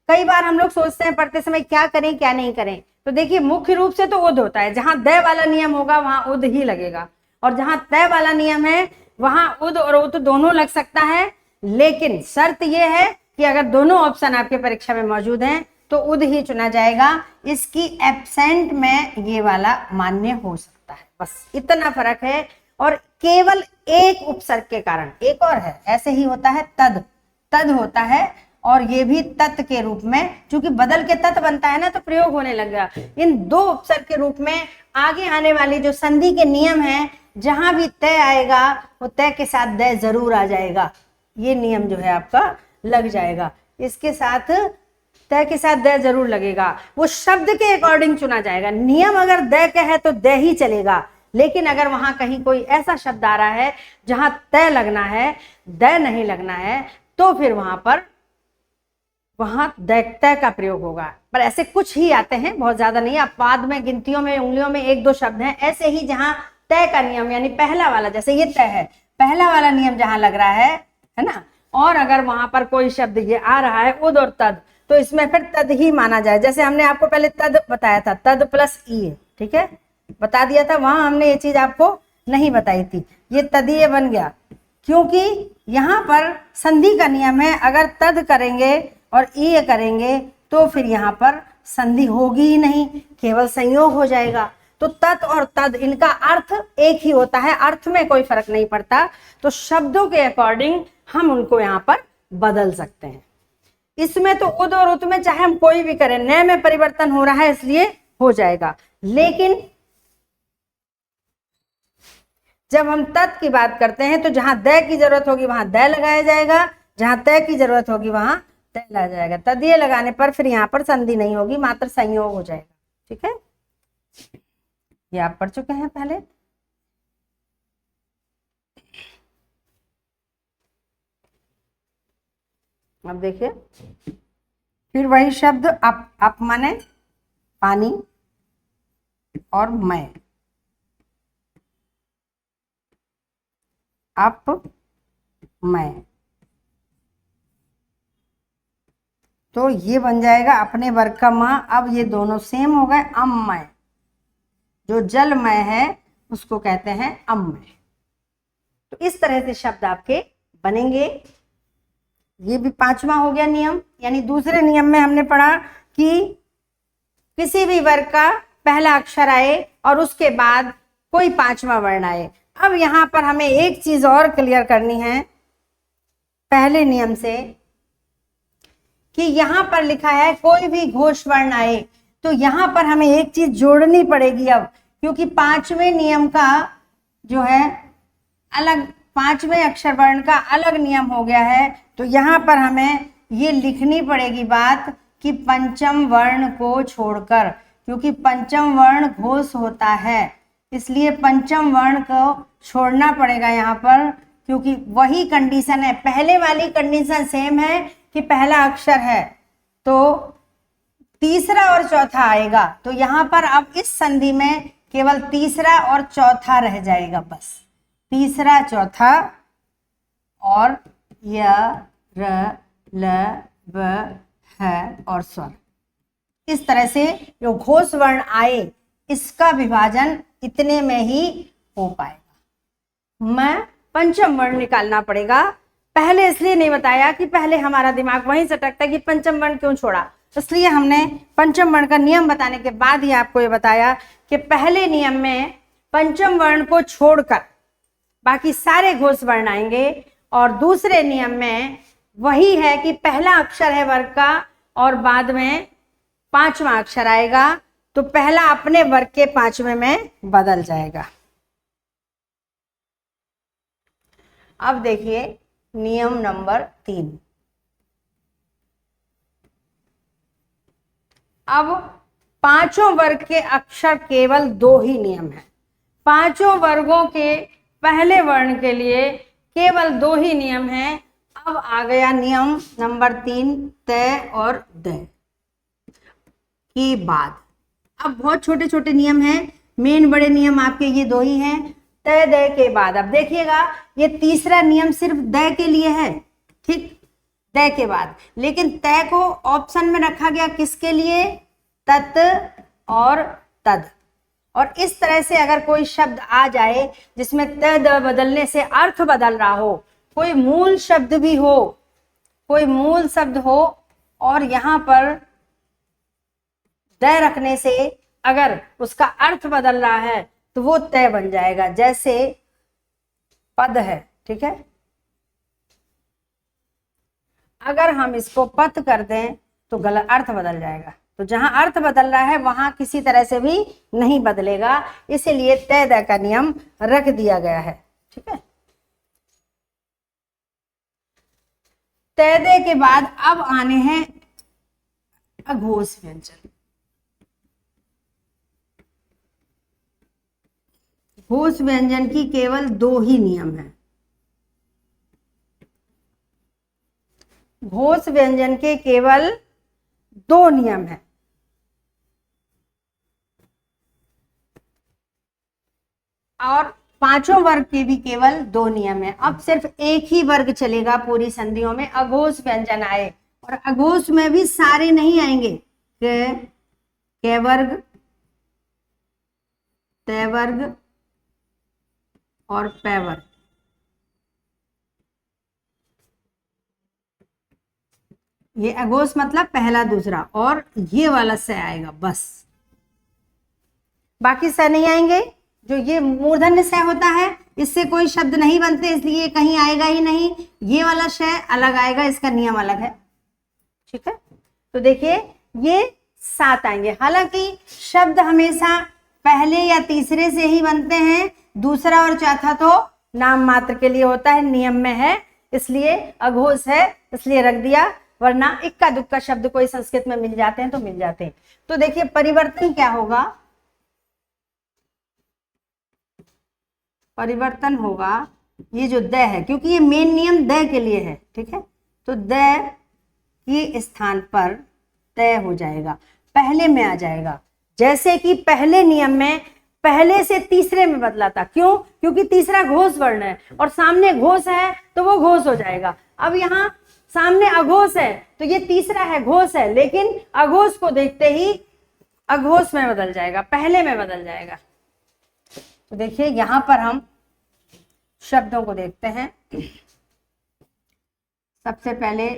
कई बार हम लोग सोचते हैं पढ़ते समय क्या करें क्या नहीं करें, तो देखिए मुख्य रूप से तो उद होता है, जहां दय वाला नियम होगा वहां उद ही लगेगा, और जहां तय वाला नियम है वहां उद और उत दोनों लग सकता है। लेकिन शर्त यह है कि अगर दोनों ऑप्शन आपके परीक्षा में मौजूद हैं तो उद ही चुना जाएगा, इसकी एब्सेंट में ये वाला मान्य हो सकता है, बस इतना फर्क है। और केवल एक उपसर्ग के कारण, एक और है, ऐसे ही होता है तद, तद होता है, और ये भी तत् के रूप में, चूंकि बदल के तत् बनता है ना तो प्रयोग होने लग गया। इन दो उपसर्ग के रूप में आगे आने वाली जो संधि के नियम है, जहां भी तय आएगा वो तय के साथ दय जरूर आ जाएगा, ये नियम जो है आपका लग जाएगा, इसके साथ तय के साथ दय जरूर लगेगा, वो शब्द के अकॉर्डिंग चुना जाएगा। नियम अगर दय का है तो दय ही चलेगा, लेकिन अगर वहां कहीं कोई ऐसा शब्द आ रहा है जहां तय लगना है, दय नहीं लगना है, तो फिर वहां तय का प्रयोग होगा। पर ऐसे कुछ ही आते हैं, बहुत ज्यादा नहीं, अपवाद में गिनतियों में उंगलियों में एक दो शब्द हैं ऐसे ही जहां तय का नियम, यानी पहला वाला, जैसे ये तय है, पहला वाला नियम जहां लग रहा है ना, और अगर वहां पर कोई शब्द ये आ रहा है उद और तद, तो इसमें फिर तद ही माना जाए। जैसे हमने आपको पहले तद बताया था, तद प्लस ई, ठीक है, बता दिया था, वहां हमने ये चीज आपको नहीं बताई थी, ये तदीय बन गया, क्योंकि यहाँ पर संधि का नियम है, अगर तद करेंगे और ई करेंगे तो फिर यहाँ पर संधि होगी ही नहीं, केवल संयोग हो जाएगा। तो तत् और तद, इनका अर्थ एक ही होता है, अर्थ में कोई फर्क नहीं पड़ता, तो शब्दों के अकॉर्डिंग हम उनको यहाँ पर बदल सकते हैं। इसमें तो उद और उत में चाहे हम कोई भी करें, नए में परिवर्तन हो रहा है इसलिए हो जाएगा, लेकिन जब हम तत् की बात करते हैं तो जहां दय की जरूरत होगी वहां दय लगाया जाएगा, जहां तय की जरूरत होगी वहां तय लगा जाएगा। तदीय लगाने पर फिर यहाँ पर संधि नहीं होगी, मात्र संयोग हो जाएगा, ठीक है, ये आप पढ़ चुके हैं पहले। अब देखिए, फिर वही शब्द अप माने पानी और मैं, अप मैं, तो ये बन जाएगा अपने वर्ग का मां। अब ये दोनों सेम हो गए, अममय, जो जलमय है उसको कहते हैं अममय। तो इस तरह से शब्द आपके बनेंगे। ये भी पांचवा हो गया नियम, यानी दूसरे नियम में हमने पढ़ा कि किसी भी वर्ग का पहला अक्षर आए और उसके बाद कोई पांचवा वर्ण आए। अब यहां पर हमें एक चीज और क्लियर करनी है पहले नियम से, कि यहां पर लिखा है कोई भी घोष वर्ण आए, तो यहां पर हमें एक चीज जोड़नी पड़ेगी अब, क्योंकि पांचवें नियम का जो है अलग, पांचवें अक्षर वर्ण का अलग नियम हो गया है, तो यहां पर हमें ये लिखनी पड़ेगी बात कि पंचम वर्ण को छोड़कर, क्योंकि पंचम वर्ण घोष होता है, इसलिए पंचम वर्ण को छोड़ना पड़ेगा यहाँ पर, क्योंकि वही कंडीशन है, पहले वाली कंडीशन सेम है कि पहला अक्षर है तो तीसरा और चौथा आएगा। तो यहां पर अब इस संधि में केवल तीसरा और चौथा रह जाएगा, बस तीसरा चौथा, और य र ल व ह और स्वर। इस तरह से जो घोष वर्ण आए इसका विभाजन इतने में ही हो पाएगा। मैं पंचम वर्ण निकालना पड़ेगा। पहले इसलिए नहीं बताया कि पहले हमारा दिमाग वहीं से अटकता है कि पंचम वर्ण क्यों छोड़ा, इसलिए हमने पंचम वर्ण का नियम बताने के बाद ही आपको ये बताया कि पहले नियम में पंचम वर्ण को छोड़कर बाकी सारे घोष वर्ण आएंगे, और दूसरे नियम में वही है कि पहला अक्षर है वर्ग का और बाद में पांचवा अक्षर आएगा, तो पहला अपने वर्ग के पांचवें में बदल जाएगा। अब देखिए नियम नंबर 3। अब पांचों वर्ग के अक्षर केवल 2 ही नियम है। पांचों वर्गों के पहले वर्ण के लिए केवल 2 ही नियम है। अब आ गया नियम नंबर 3, तय और दय के बाद। अब बहुत छोटे छोटे नियम हैं, मेन बड़े नियम आपके ये 2 ही हैं, तय दय के बाद। अब देखिएगा ये तीसरा नियम सिर्फ दय के लिए है, ठीक, तय के बाद, लेकिन तय को ऑप्शन में रखा गया किसके लिए, तत् और तद। और इस तरह से अगर कोई शब्द आ जाए जिसमें तय द बदलने से अर्थ बदल रहा हो, कोई मूल शब्द भी हो, कोई मूल शब्द हो और यहां पर तय रखने से अगर उसका अर्थ बदल रहा है तो वो तय बन जाएगा। जैसे पद है, ठीक है, अगर हम इसको पथ कर दें तो गलत अर्थ बदल जाएगा। तो जहां अर्थ बदल रहा है वहां किसी तरह से भी नहीं बदलेगा, इसीलिए तय दय का नियम रख दिया गया है, ठीक है। तय दय के बाद अब आने हैं अघोष व्यंजन। घोष व्यंजन की केवल 2 ही नियम है। घोष व्यंजन के केवल 2 नियम है, और पांचों वर्ग के भी केवल 2 नियम है। अब सिर्फ एक ही वर्ग चलेगा पूरी संधियों में, अघोष व्यंजन आए, और अघोष में भी सारे नहीं आएंगे, क वर्ग, तय वर्ग और पै वर्ग। ये अघोष मतलब पहला दूसरा, और ये वाला स आएगा बस, बाकी स नहीं आएंगे। जो ये मूर्धन्य स होता है इससे कोई शब्द नहीं बनते, इसलिए कहीं आएगा ही नहीं। ये वाला श अलग आएगा, इसका नियम अलग है, ठीक है। तो देखिए ये 7 आएंगे। हालांकि शब्द हमेशा पहले या तीसरे से ही बनते हैं, दूसरा और चौथा तो नाम मात्र के लिए होता है, नियम में है, इसलिए अघोष है इसलिए रख दिया, वरना इक्का दुक्का शब्द कोई संस्कृत में मिल जाते हैं तो मिल जाते हैं। तो देखिए परिवर्तन क्या होगा, परिवर्तन होगा ये जो द है, क्योंकि ये मेन नियम द के लिए है, ठीक है, तो द के स्थान पर तय हो जाएगा, पहले में आ जाएगा। जैसे कि पहले नियम में पहले से तीसरे में बदला था, क्यों, क्योंकि तीसरा घोष वर्ण है और सामने घोष है तो वो घोष हो जाएगा। अब यहाँ सामने अघोष है तो ये तीसरा है, घोष है, लेकिन अघोष को देखते ही अघोष में बदल जाएगा, पहले में बदल जाएगा। तो देखिए यहां पर हम शब्दों को देखते हैं। सबसे पहले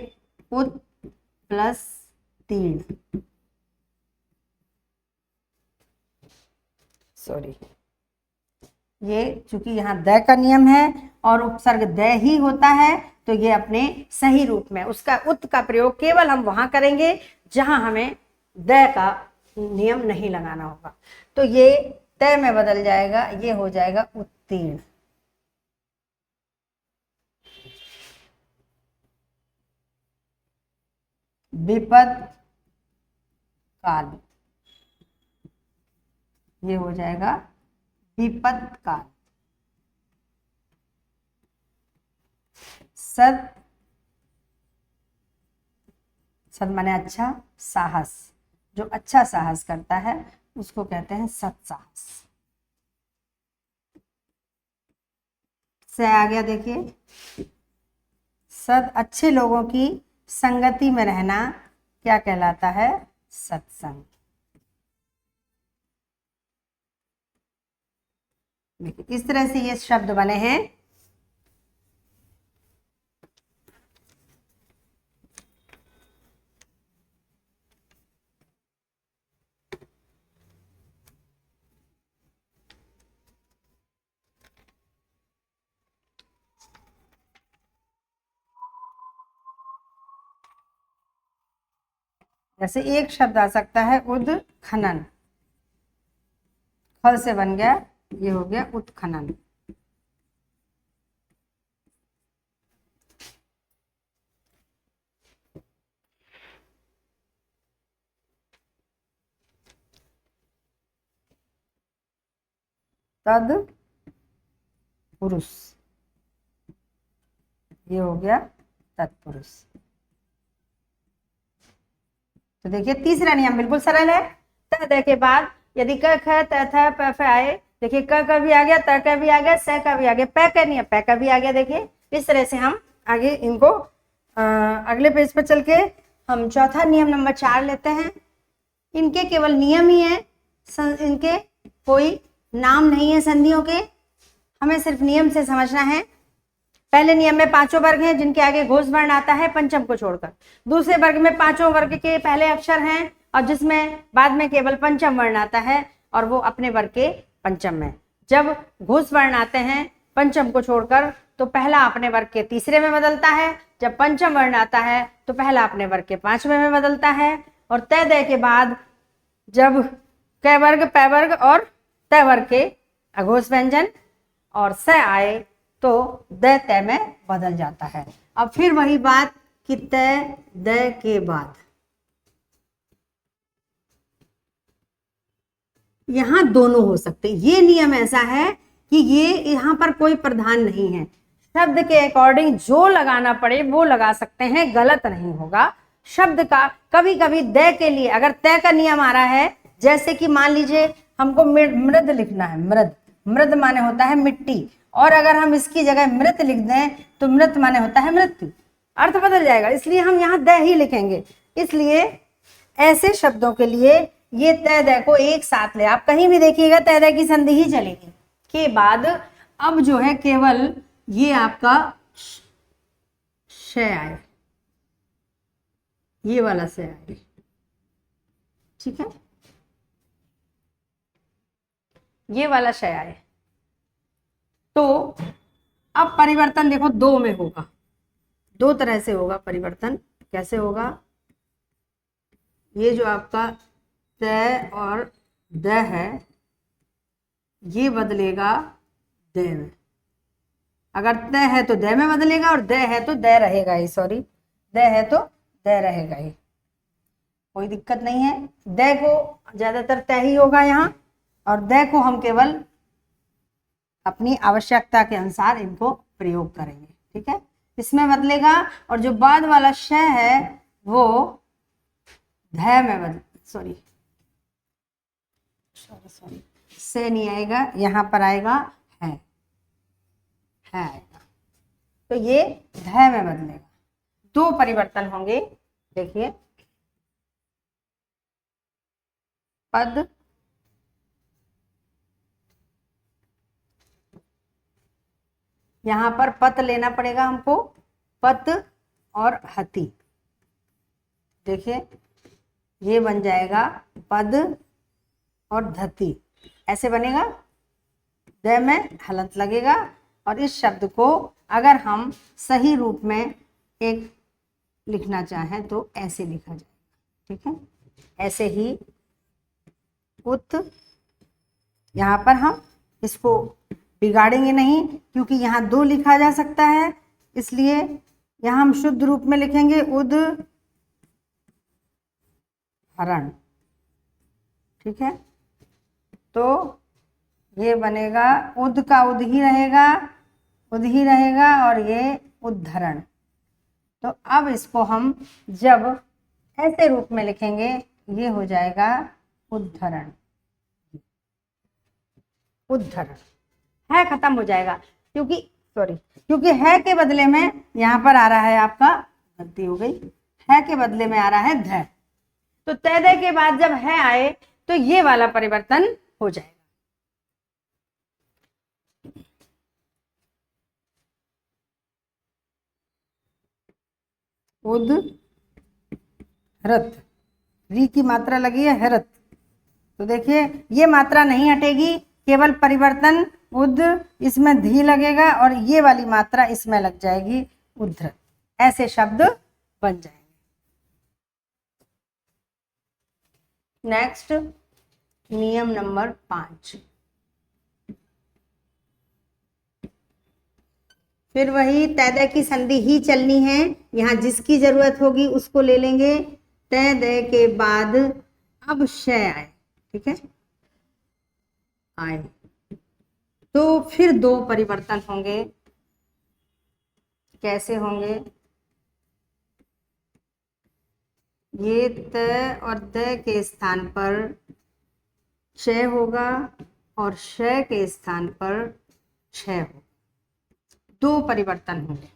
उत प्लस तीर्ण, सॉरी, ये चूंकि यहाँ द का नियम है और उपसर्ग द ही होता है तो ये अपने सही रूप में, उसका उत का प्रयोग केवल हम वहां करेंगे जहां हमें द का नियम नहीं लगाना होगा। तो ये तय में बदल जाएगा, ये हो जाएगा उत्तीर्ण। विपद काल, ये हो जाएगा विपद काल। सद, सद माने अच्छा, साहस, जो अच्छा साहस करता है उसको कहते हैं सत्साहस। से आ गया, देखिए सद, अच्छे लोगों की संगति में रहना क्या कहलाता है? सत्संग। देखिए इस तरह से ये शब्द बने हैं। जैसे एक शब्द आ सकता है उत्खनन, खल से बन गया, ये हो गया उत्खनन। तद पुरुष, ये हो गया तत्पुरुष। तो देखिए तीसरा नियम बिल्कुल सरल है। त द के बाद यदि क ख त थ प फ आए, देखिए क का भी आ गया, त का भी आ गया, स का भी आ गया, प का नहीं है, प का भी आ गया। देखिए इस तरह से हम आगे इनको अगले पेज पर चल के हम चौथा नियम नंबर 4 लेते हैं। इनके केवल नियम ही है, इनके कोई नाम नहीं है संधियों के, हमें सिर्फ नियम से समझना है। पहले नियम में पांचों वर्ग हैं जिनके आगे घोष वर्ण आता है पंचम को छोड़कर। दूसरे वर्ग में पांचों वर्ग के पहले अक्षर हैं और जिसमें बाद में केवल पंचम वर्ण आता है और वो अपने वर्ग के पंचम में। जब घोष वर्ण आते हैं पंचम को छोड़कर तो पहला अपने वर्ग के तीसरे में बदलता है, जब पंचम वर्ण आता है तो पहला अपने वर्ग के पांचवें में बदलता है। और तय दय के बाद जब क वर्ग, पै वर्ग और तय वर्ग के अघोष व्यंजन और स आए तो द तय में बदल जाता है। अब फिर वही बात कि तय द के बाद यहां दोनों हो सकते। ये नियम ऐसा है कि ये यहां पर कोई प्रधान नहीं है, शब्द के अकॉर्डिंग जो लगाना पड़े वो लगा सकते हैं, गलत नहीं होगा। शब्द का कभी कभी द के लिए अगर तय का नियम आ रहा है, जैसे कि मान लीजिए हमको मृद लिखना है, मृद, मृद माने होता है मिट्टी, और अगर हम इसकी जगह मृत लिख दें तो मृत माने होता है मृत्यु, अर्थ बदल जाएगा, इसलिए हम यहाँ द ही लिखेंगे। इसलिए ऐसे शब्दों के लिए ये तय द को एक साथ ले, आप कहीं भी देखिएगा तय द की संधि ही चलेगी। के बाद अब जो है केवल ये आपका श आए, ये वाला श आए, ठीक है, ये वाला श आए। तो अब परिवर्तन देखो दो में होगा, दो तरह से होगा परिवर्तन। कैसे होगा? ये जो आपका तय और द है ये बदलेगा द में, अगर तय है तो द में बदलेगा और द है तो द रहेगा ही, सॉरी द है तो द रहेगा ही, कोई दिक्कत नहीं है। द को ज्यादातर तय ही होगा यहाँ और द को हम केवल अपनी आवश्यकता के अनुसार इनको प्रयोग करेंगे, ठीक है, इसमें बदलेगा। और जो बाद वाला श है वो ध में बदल, सॉरी से नहीं आएगा, यहाँ पर आएगा है आएगा, तो ये ध में बदलेगा। दो परिवर्तन होंगे, देखिए पद यहाँ पर पत लेना पड़ेगा हमको, पत और हति, देखिए ये बन जाएगा पद और धति, ऐसे बनेगा, द में हलंत लगेगा। और इस शब्द को अगर हम सही रूप में एक लिखना चाहें तो ऐसे लिखा जाएगा, ठीक है, ऐसे ही उत। यहाँ पर हम इसको बिगाड़ेंगे नहीं क्योंकि यहाँ दो लिखा जा सकता है, इसलिए यहाँ हम शुद्ध रूप में लिखेंगे उद हरण, ठीक है। तो ये बनेगा उद का उद ही रहेगा उद ही रहेगा और ये उद्धरण। तो अब इसको हम जब ऐसे रूप में लिखेंगे, ये हो जाएगा उद्धरण। उद्धरण है खत्म हो जाएगा, क्योंकि है के बदले में यहाँ पर आ रहा है, आपका गलती हो गई, है के बदले में आ रहा है ध। तो तय दे के बाद जब है आए तो ये वाला परिवर्तन हो जाएगा। उद रत, री की मात्रा लगी है हरत। तो देखिए ये मात्रा नहीं हटेगी, केवल परिवर्तन उद, इसमें धी लगेगा और ये वाली मात्रा इसमें लग जाएगी, उद्धृत। ऐसे शब्द बन जाएंगे। नेक्स्ट नियम नंबर 5। फिर वही तय दय की संधि ही चलनी है, यहाँ जिसकी जरूरत होगी उसको ले लेंगे। तय दय के बाद अब शय आए, ठीक है, आए तो फिर दो परिवर्तन होंगे। कैसे होंगे? ये त और द के स्थान पर चय होगा और श के स्थान पर क्षय होगा। दो परिवर्तन होंगे।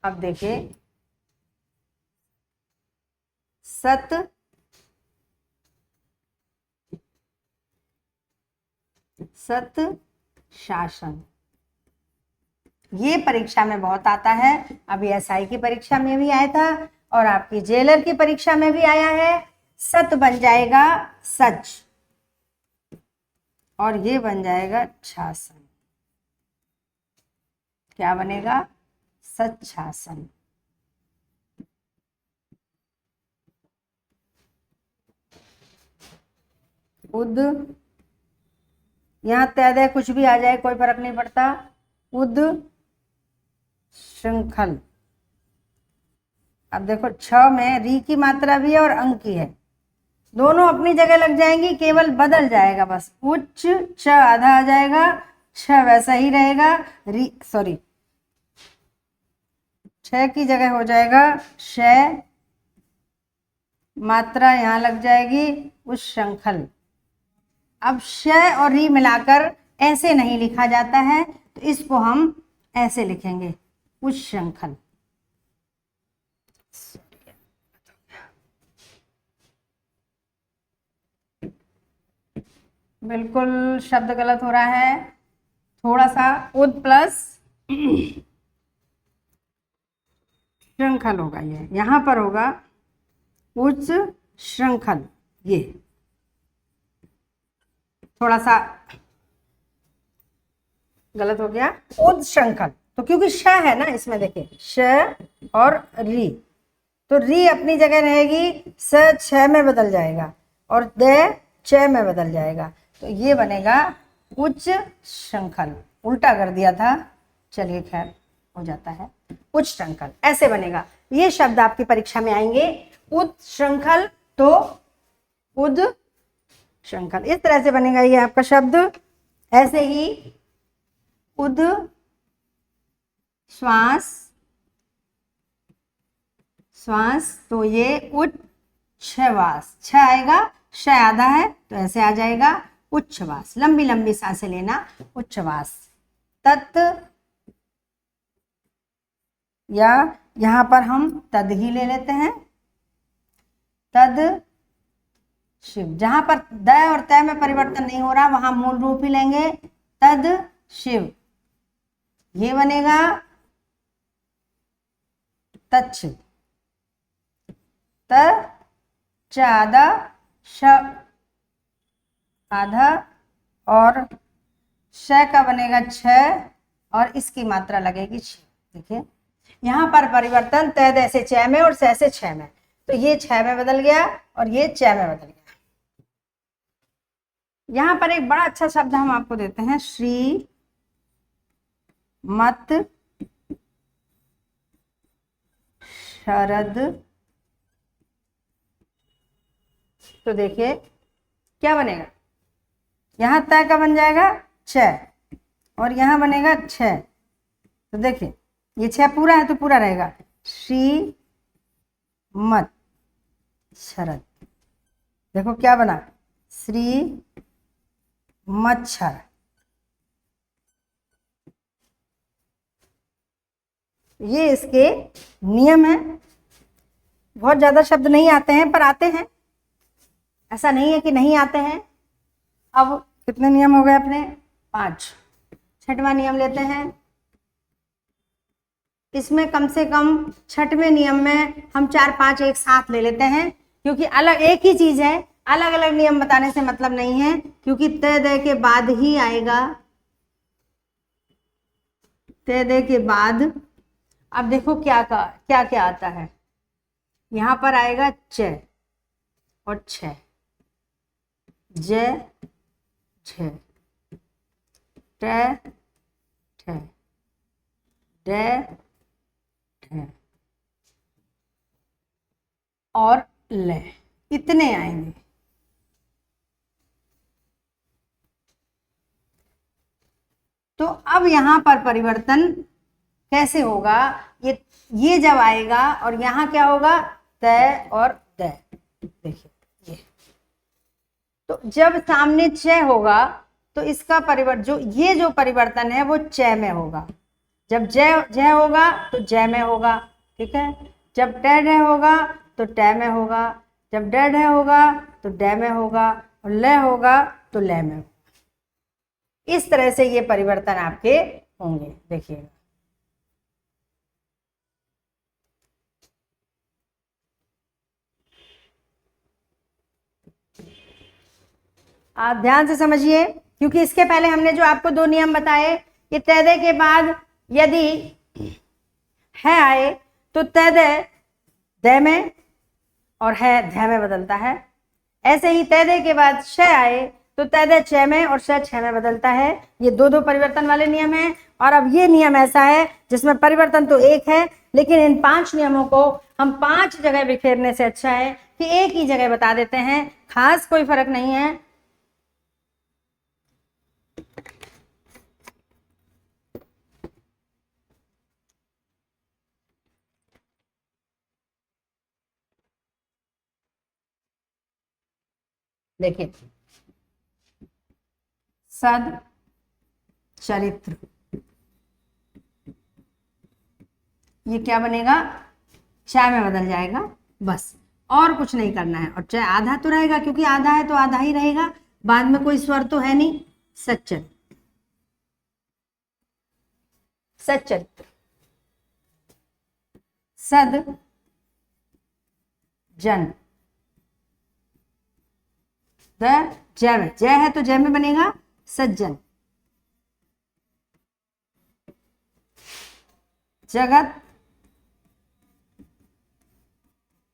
अब देखिए, सत सत शासन, ये परीक्षा में बहुत आता है। अभी एसआई की परीक्षा में भी आया था और आपकी जेलर की परीक्षा में भी आया है। सत बन जाएगा सच और ये बन जाएगा शासन। क्या बनेगा? सच शासन। उद, यहां तय दय कुछ भी आ जाए कोई फर्क नहीं पड़ता। उद श्रृंखल। अब देखो छ में री की मात्रा भी है और अंक की है, दोनों अपनी जगह लग जाएंगी, केवल बदल जाएगा बस। उच्च च आधा आ जाएगा, छ वैसा ही रहेगा, री सॉरी छ की जगह हो जाएगा श, मात्रा यहां लग जाएगी उस श्रृंखल। अब श और री मिलाकर ऐसे नहीं लिखा जाता है, तो इसको हम ऐसे लिखेंगे, उस श्रृंखल। बिल्कुल शब्द गलत हो रहा है, थोड़ा सा उद प्लस श्रृंखल होगा, ये यहां पर होगा उच्च श्रृंखल। ये थोड़ा सा गलत हो गया, उद श्रृंखल। तो क्योंकि श है ना इसमें, देखिए श और री, तो री अपनी जगह रहेगी, स छ में बदल जाएगा और द च में बदल जाएगा, तो ये बनेगा उच्च श्रृंखल। उल्टा कर दिया था, चलिए खैर हो जाता है, उच्च श्रृंखल ऐसे बनेगा। ये शब्द आपकी परीक्षा में आएंगे, उद श्रृंखल तो उद श्रृंखल, इस तरह से बनेगा ये आपका शब्द। ऐसे ही उद श्वास, श्वास तो ये उच्छ्वास, छ आएगा, श आधा है तो ऐसे आ जाएगा उच्छ्वास, लंबी लंबी सांसें लेना, उच्छ्वास। तत्, या यहां पर हम तद ही ले लेते हैं, तद शिव। जहां पर द और तय में परिवर्तन नहीं हो रहा वहां मूल रूप ही लेंगे, तद शिव। ये बनेगा तच्छ, त च आधा, श आधा और श का बनेगा छ और इसकी मात्रा लगेगी छ। देखिए यहां पर परिवर्तन तय द से छ में और स से छ में, तो ये छ में बदल गया और ये च में बदल गया। यहां पर एक बड़ा अच्छा शब्द हम आपको देते हैं, श्री मत शरद। तो देखिए क्या बनेगा, यहां तय का बन जाएगा छ और यहाँ बनेगा 6। तो देखिए ये 6 पूरा है तो पूरा रहेगा, श्री मत शरद। देखो क्या बना, श्री मच्छर। ये इसके नियम है। बहुत ज्यादा शब्द नहीं आते हैं पर आते हैं, ऐसा नहीं है कि नहीं आते हैं। अब कितने नियम हो गए अपने, 5। छठवां नियम लेते हैं। इसमें कम से कम 6वें नियम में हम 4-5 एक साथ ले लेते हैं, क्योंकि अलग एक ही चीज है, अलग अलग नियम बताने से मतलब नहीं है, क्योंकि तय दे के बाद ही आएगा, तय दे के बाद। अब देखो क्या क्या आता है, यहां पर आएगा च और 6, ज झ ट ठ ड ढ और ल, इतने आएंगे। तो अब यहां पर परिवर्तन कैसे होगा, ये जब आएगा और यहां क्या होगा, तय और द। देखिए ये, तो जब सामने च होगा तो इसका परिवर्तन, जो परिवर्तन है वो च में होगा। जब ज होगा तो ज में होगा, ठीक है। जब ट ढ होगा तो ट में होगा, जब ड ढ होगा तो ड में होगा, और ल होगा तो ल में होगा। इस तरह से ये परिवर्तन आपके होंगे। देखिएगा आप ध्यान से समझिए, क्योंकि इसके पहले हमने जो आपको 2 नियम बताए, कि तय दे के बाद यदि है आए तो तय दे द में और है ध में बदलता है। ऐसे ही तय दे के बाद श आए तो तय दे च में और श छ में बदलता है। ये 2-2 परिवर्तन वाले नियम हैं। और अब ये नियम ऐसा है जिसमें परिवर्तन तो एक है, लेकिन इन 5 नियमों को हम 5 जगह बिखेरने से अच्छा है कि एक ही जगह बता देते हैं, खास कोई फर्क नहीं है। देखिए सद चरित्र, ये क्या बनेगा, चाय में बदल जाएगा, बस और कुछ नहीं करना है। और चाहे आधा तो रहेगा, क्योंकि आधा है तो आधा ही रहेगा, बाद में कोई स्वर तो है नहीं। सच्चर, सच्चरित्र, सद जन, द जय में, जय है तो जय में बनेगा सज्जन। जगत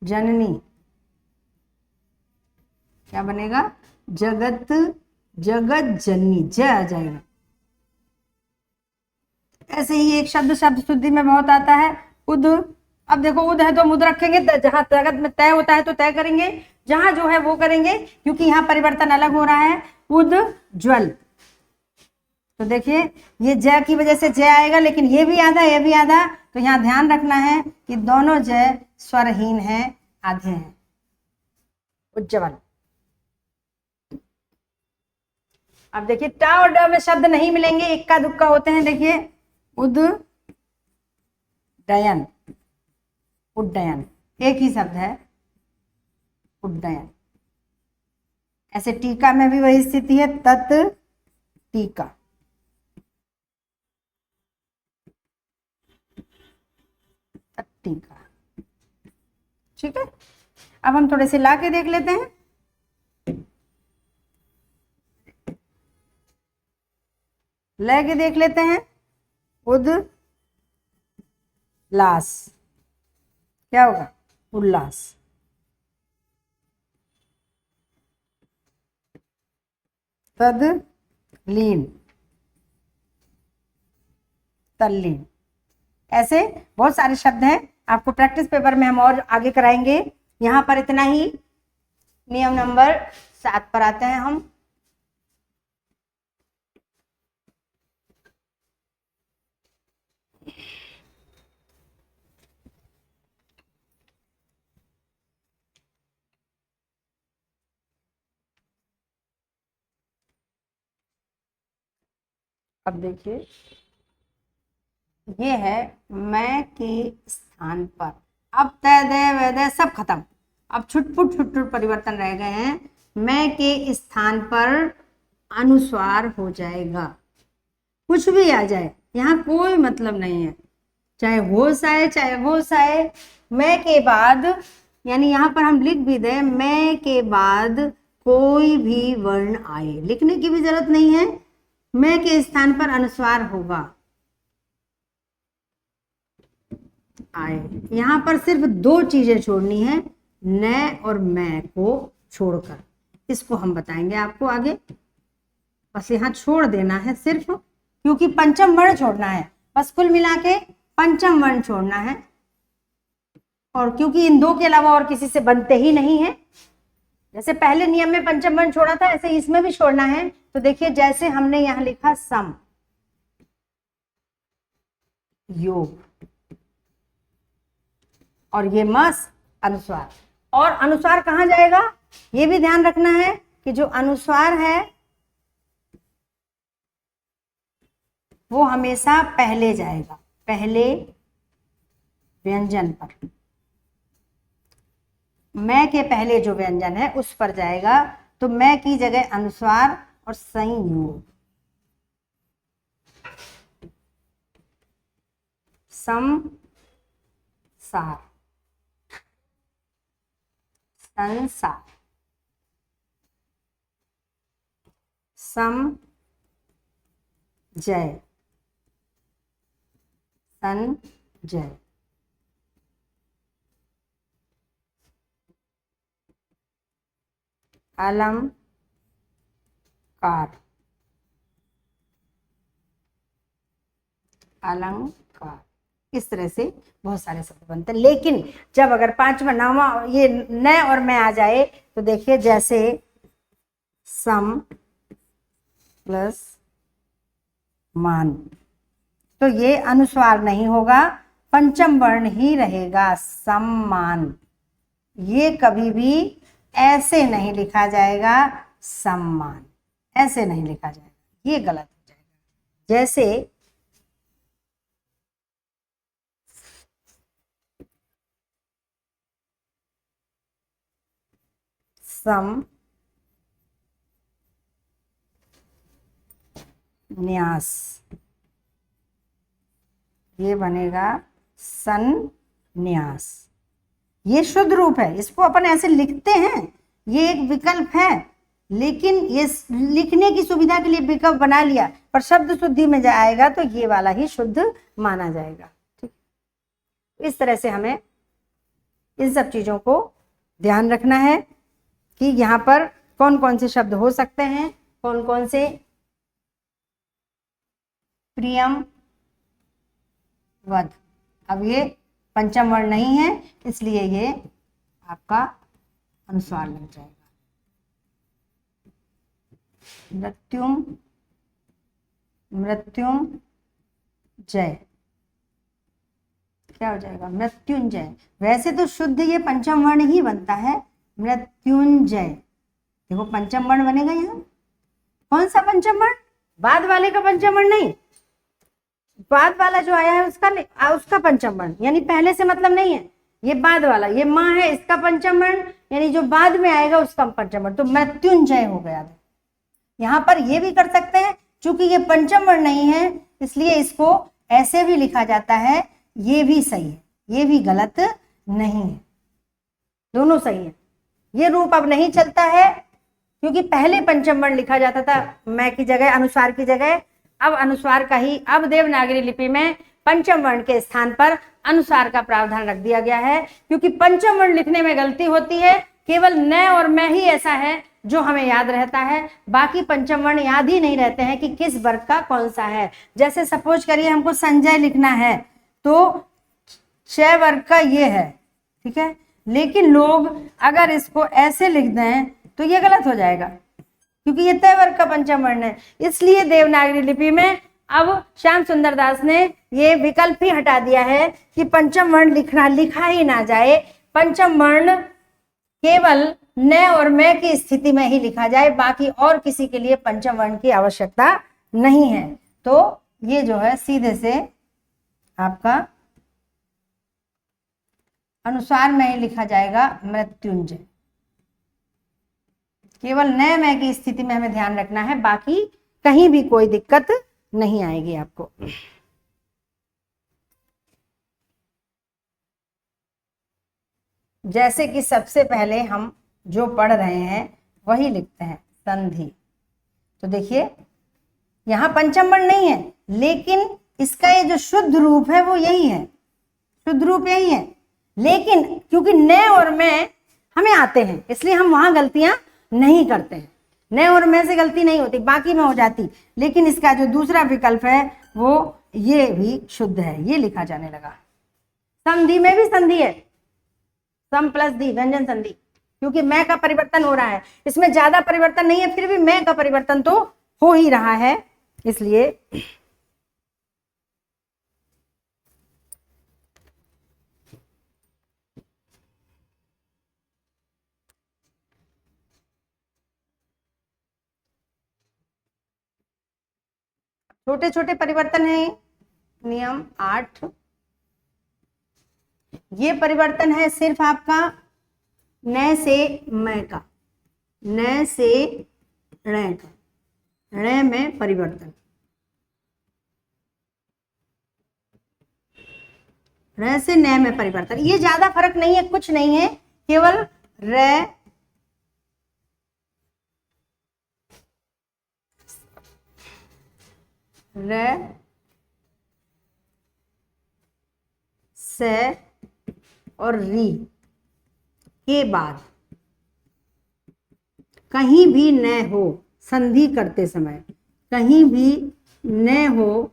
जननी, क्या बनेगा, जगत जगत जननी, जय आ जाएगा। ऐसे ही एक शब्द शुद्धि में बहुत आता है, उद। अब देखो उद है तो मुद रखेंगे, जहां जगत में तय होता है तो तय करेंगे, जहां जो है वो करेंगे, क्योंकि यहाँ परिवर्तन अलग हो रहा है। उद ज्वल, तो देखिए ये जय की वजह से जय आएगा, लेकिन ये भी आधा ये भी आधा, तो यहाँ ध्यान रखना है कि दोनों जय स्वरहीन हैं, आधे हैं। उज्जवल। अब देखिए टा और ड में शब्द नहीं मिलेंगे, इक्का दुक्का होते हैं। देखिए उद डयन, उड्डयन, एक ही शब्द है उड्डयन। ऐसे टीका में भी वही स्थिति है, तत् टीका। टीका, ठीक है। अब हम थोड़े से ला के देख लेते हैं। ले के देख लेते हैं, उद लास, क्या होगा, उल्लास। तद लीन, तल्लीन। ऐसे बहुत सारे शब्द हैं, आपको प्रैक्टिस पेपर में हम और आगे कराएंगे। यहाँ पर इतना ही। नियम नंबर 7 पर आते हैं हम। अब देखिए, ये है मैं के स्थान पर। अब तय दय वैदय सब खत्म, अब छुटपुट परिवर्तन रह गए हैं। मैं के स्थान पर अनुस्वार हो जाएगा, कुछ भी आ जाए, यहाँ कोई मतलब नहीं है, चाहे होश आए चाहे होश आए। मैं के बाद, यानी यहाँ पर हम लिख भी दें मैं के बाद कोई भी वर्ण आए, लिखने की भी जरूरत नहीं है, मैं के स्थान पर अनुस्वार होगा, आए। यहाँ पर सिर्फ दो चीजें छोड़नी है, न और मैं को छोड़कर, इसको हम बताएंगे आपको आगे। बस यहाँ छोड़ देना है सिर्फ, क्योंकि पंचम वर्ण छोड़ना है, बस कुल मिला के पंचम वर्ण छोड़ना है। और क्योंकि इन दो के अलावा और किसी से बनते ही नहीं है, जैसे पहले नियम में पंचम वर्ण छोड़ा था, ऐसे इसमें भी छोड़ना है। तो देखिए, जैसे हमने यहां लिखा सम, योग, और ये मस अनुस्वार। और अनुस्वार कहां जाएगा, ये भी ध्यान रखना है कि जो अनुस्वार है वो हमेशा पहले जाएगा, पहले व्यंजन पर। मैं के पहले जो व्यंजन है उस पर जाएगा, तो मैं की जगह अनुस्वार और संयोग, सम सार, संसार, सम जय, संजय, अलंकार, अलंकार, इस तरह से बहुत सारे शब्द बनते हैं। लेकिन जब अगर पांचवा नौवा ये न और मैं आ जाए, तो देखिए जैसे सम प्लस मान, तो ये अनुस्वार नहीं होगा, पंचम वर्ण ही रहेगा, सम्मान। ये कभी भी ऐसे नहीं लिखा जाएगा, सम्मान ऐसे नहीं लिखा जाएगा, ये गलत हो जाएगा। जैसे सम न्यास, ये बनेगा संन्यास। ये शुद्ध रूप है, इसको अपन ऐसे लिखते हैं, ये एक विकल्प है, लेकिन ये लिखने की सुविधा के लिए विकल्प बना लिया, पर शब्द शुद्धि में आएगा तो ये वाला ही शुद्ध माना जाएगा। ठीक, इस तरह से हमें इन सब चीजों को ध्यान रखना है कि यहाँ पर कौन कौन से शब्द हो सकते हैं, कौन कौन से प्रियम वध। अब ये पंचम वर्ण नहीं है, इसलिए ये आपका अनुस्वार लग जाएगा। मृत्युम, मृत्युम जय, क्या हो जाएगा, मृत्युंजय। वैसे तो शुद्ध ये पंचम वर्ण ही बनता है, मृत्युंजय। देखो पंचम वर्ण बनेगा यहाँ, कौन सा पंचम वर्ण, बाद वाले का पंचम वर्ण नहीं, बाद वाला जो आया है उसका पंचम वर्ण, यानी पहले से मतलब नहीं है, ये बाद वाला, ये माँ है इसका पंचम वर्ण, यानी जो बाद में आएगा उसका पंचम वर्ण, तो मृत्युंजय हो गया। यहाँ पर ये भी कर सकते हैं, चूंकि ये पंचम वर्ण नहीं है इसलिए इसको ऐसे भी लिखा जाता है, ये भी सही है, ये भी गलत नहीं है, दोनों सही है। ये रूप अब नहीं चलता है, क्योंकि पहले पंचम वर्ण लिखा जाता था मैं की जगह, अनुस्वार की जगह, अब अनुस्वार का ही, अब देवनागरी लिपि में पंचम वर्ण के स्थान पर अनुस्वार का प्रावधान रख दिया गया है, क्योंकि पंचम वर्ण लिखने में गलती होती है, केवल न और मैं ही ऐसा है जो हमें याद रहता है, बाकी पंचम वर्ण याद ही नहीं रहते हैं कि किस वर्ग का कौन सा है। जैसे सपोज करिए हमको संजय लिखना है, तो 6 वर्ग का ये है, ठीक है, लेकिन लोग अगर इसको ऐसे लिख दें तो ये गलत हो जाएगा, क्योंकि ये तय वर्ग का पंचम वर्ण है। इसलिए देवनागरी लिपि में अब श्याम सुंदर दास ने ये विकल्प ही हटा दिया है कि पंचम वर्ण लिखा ही ना जाए, पंचम वर्ण केवल न और मैं की स्थिति में ही लिखा जाए, बाकी और किसी के लिए पंचम वर्ण की आवश्यकता नहीं है। तो ये जो है सीधे से आपका अनुसार में ही लिखा जाएगा मृत्युंजय। केवल नए में की स्थिति में हमें ध्यान रखना है, बाकी कहीं भी कोई दिक्कत नहीं आएगी आपको। जैसे कि सबसे पहले हम जो पढ़ रहे हैं वही लिखते हैं, संधि। तो देखिए यहां पंचम वर्ण नहीं है, लेकिन इसका ये जो शुद्ध रूप है वो यही है, शुद्ध रूप यही है। लेकिन क्योंकि न और मैं हमें आते हैं, इसलिए हम वहां गलतियां नहीं करते हैं। न और मैं से गलती नहीं होती, बाकी में हो जाती। लेकिन इसका जो दूसरा विकल्प है वो ये भी शुद्ध है, ये लिखा जाने लगा। संधि में भी संधि है, सम प्लस दी, व्यंजन संधि, क्योंकि मैं का परिवर्तन हो रहा है। इसमें ज्यादा परिवर्तन नहीं है, फिर भी मैं का परिवर्तन तो हो ही रहा है, इसलिए छोटे छोटे परिवर्तन है। नियम 8, ये परिवर्तन है सिर्फ आपका न से मैं का, न से ण का, ण में परिवर्तन, ण से न में परिवर्तन। ये ज्यादा फर्क नहीं है, कुछ नहीं है, केवल र से और री के बाद कहीं भी न हो, संधि करते समय कहीं भी न हो,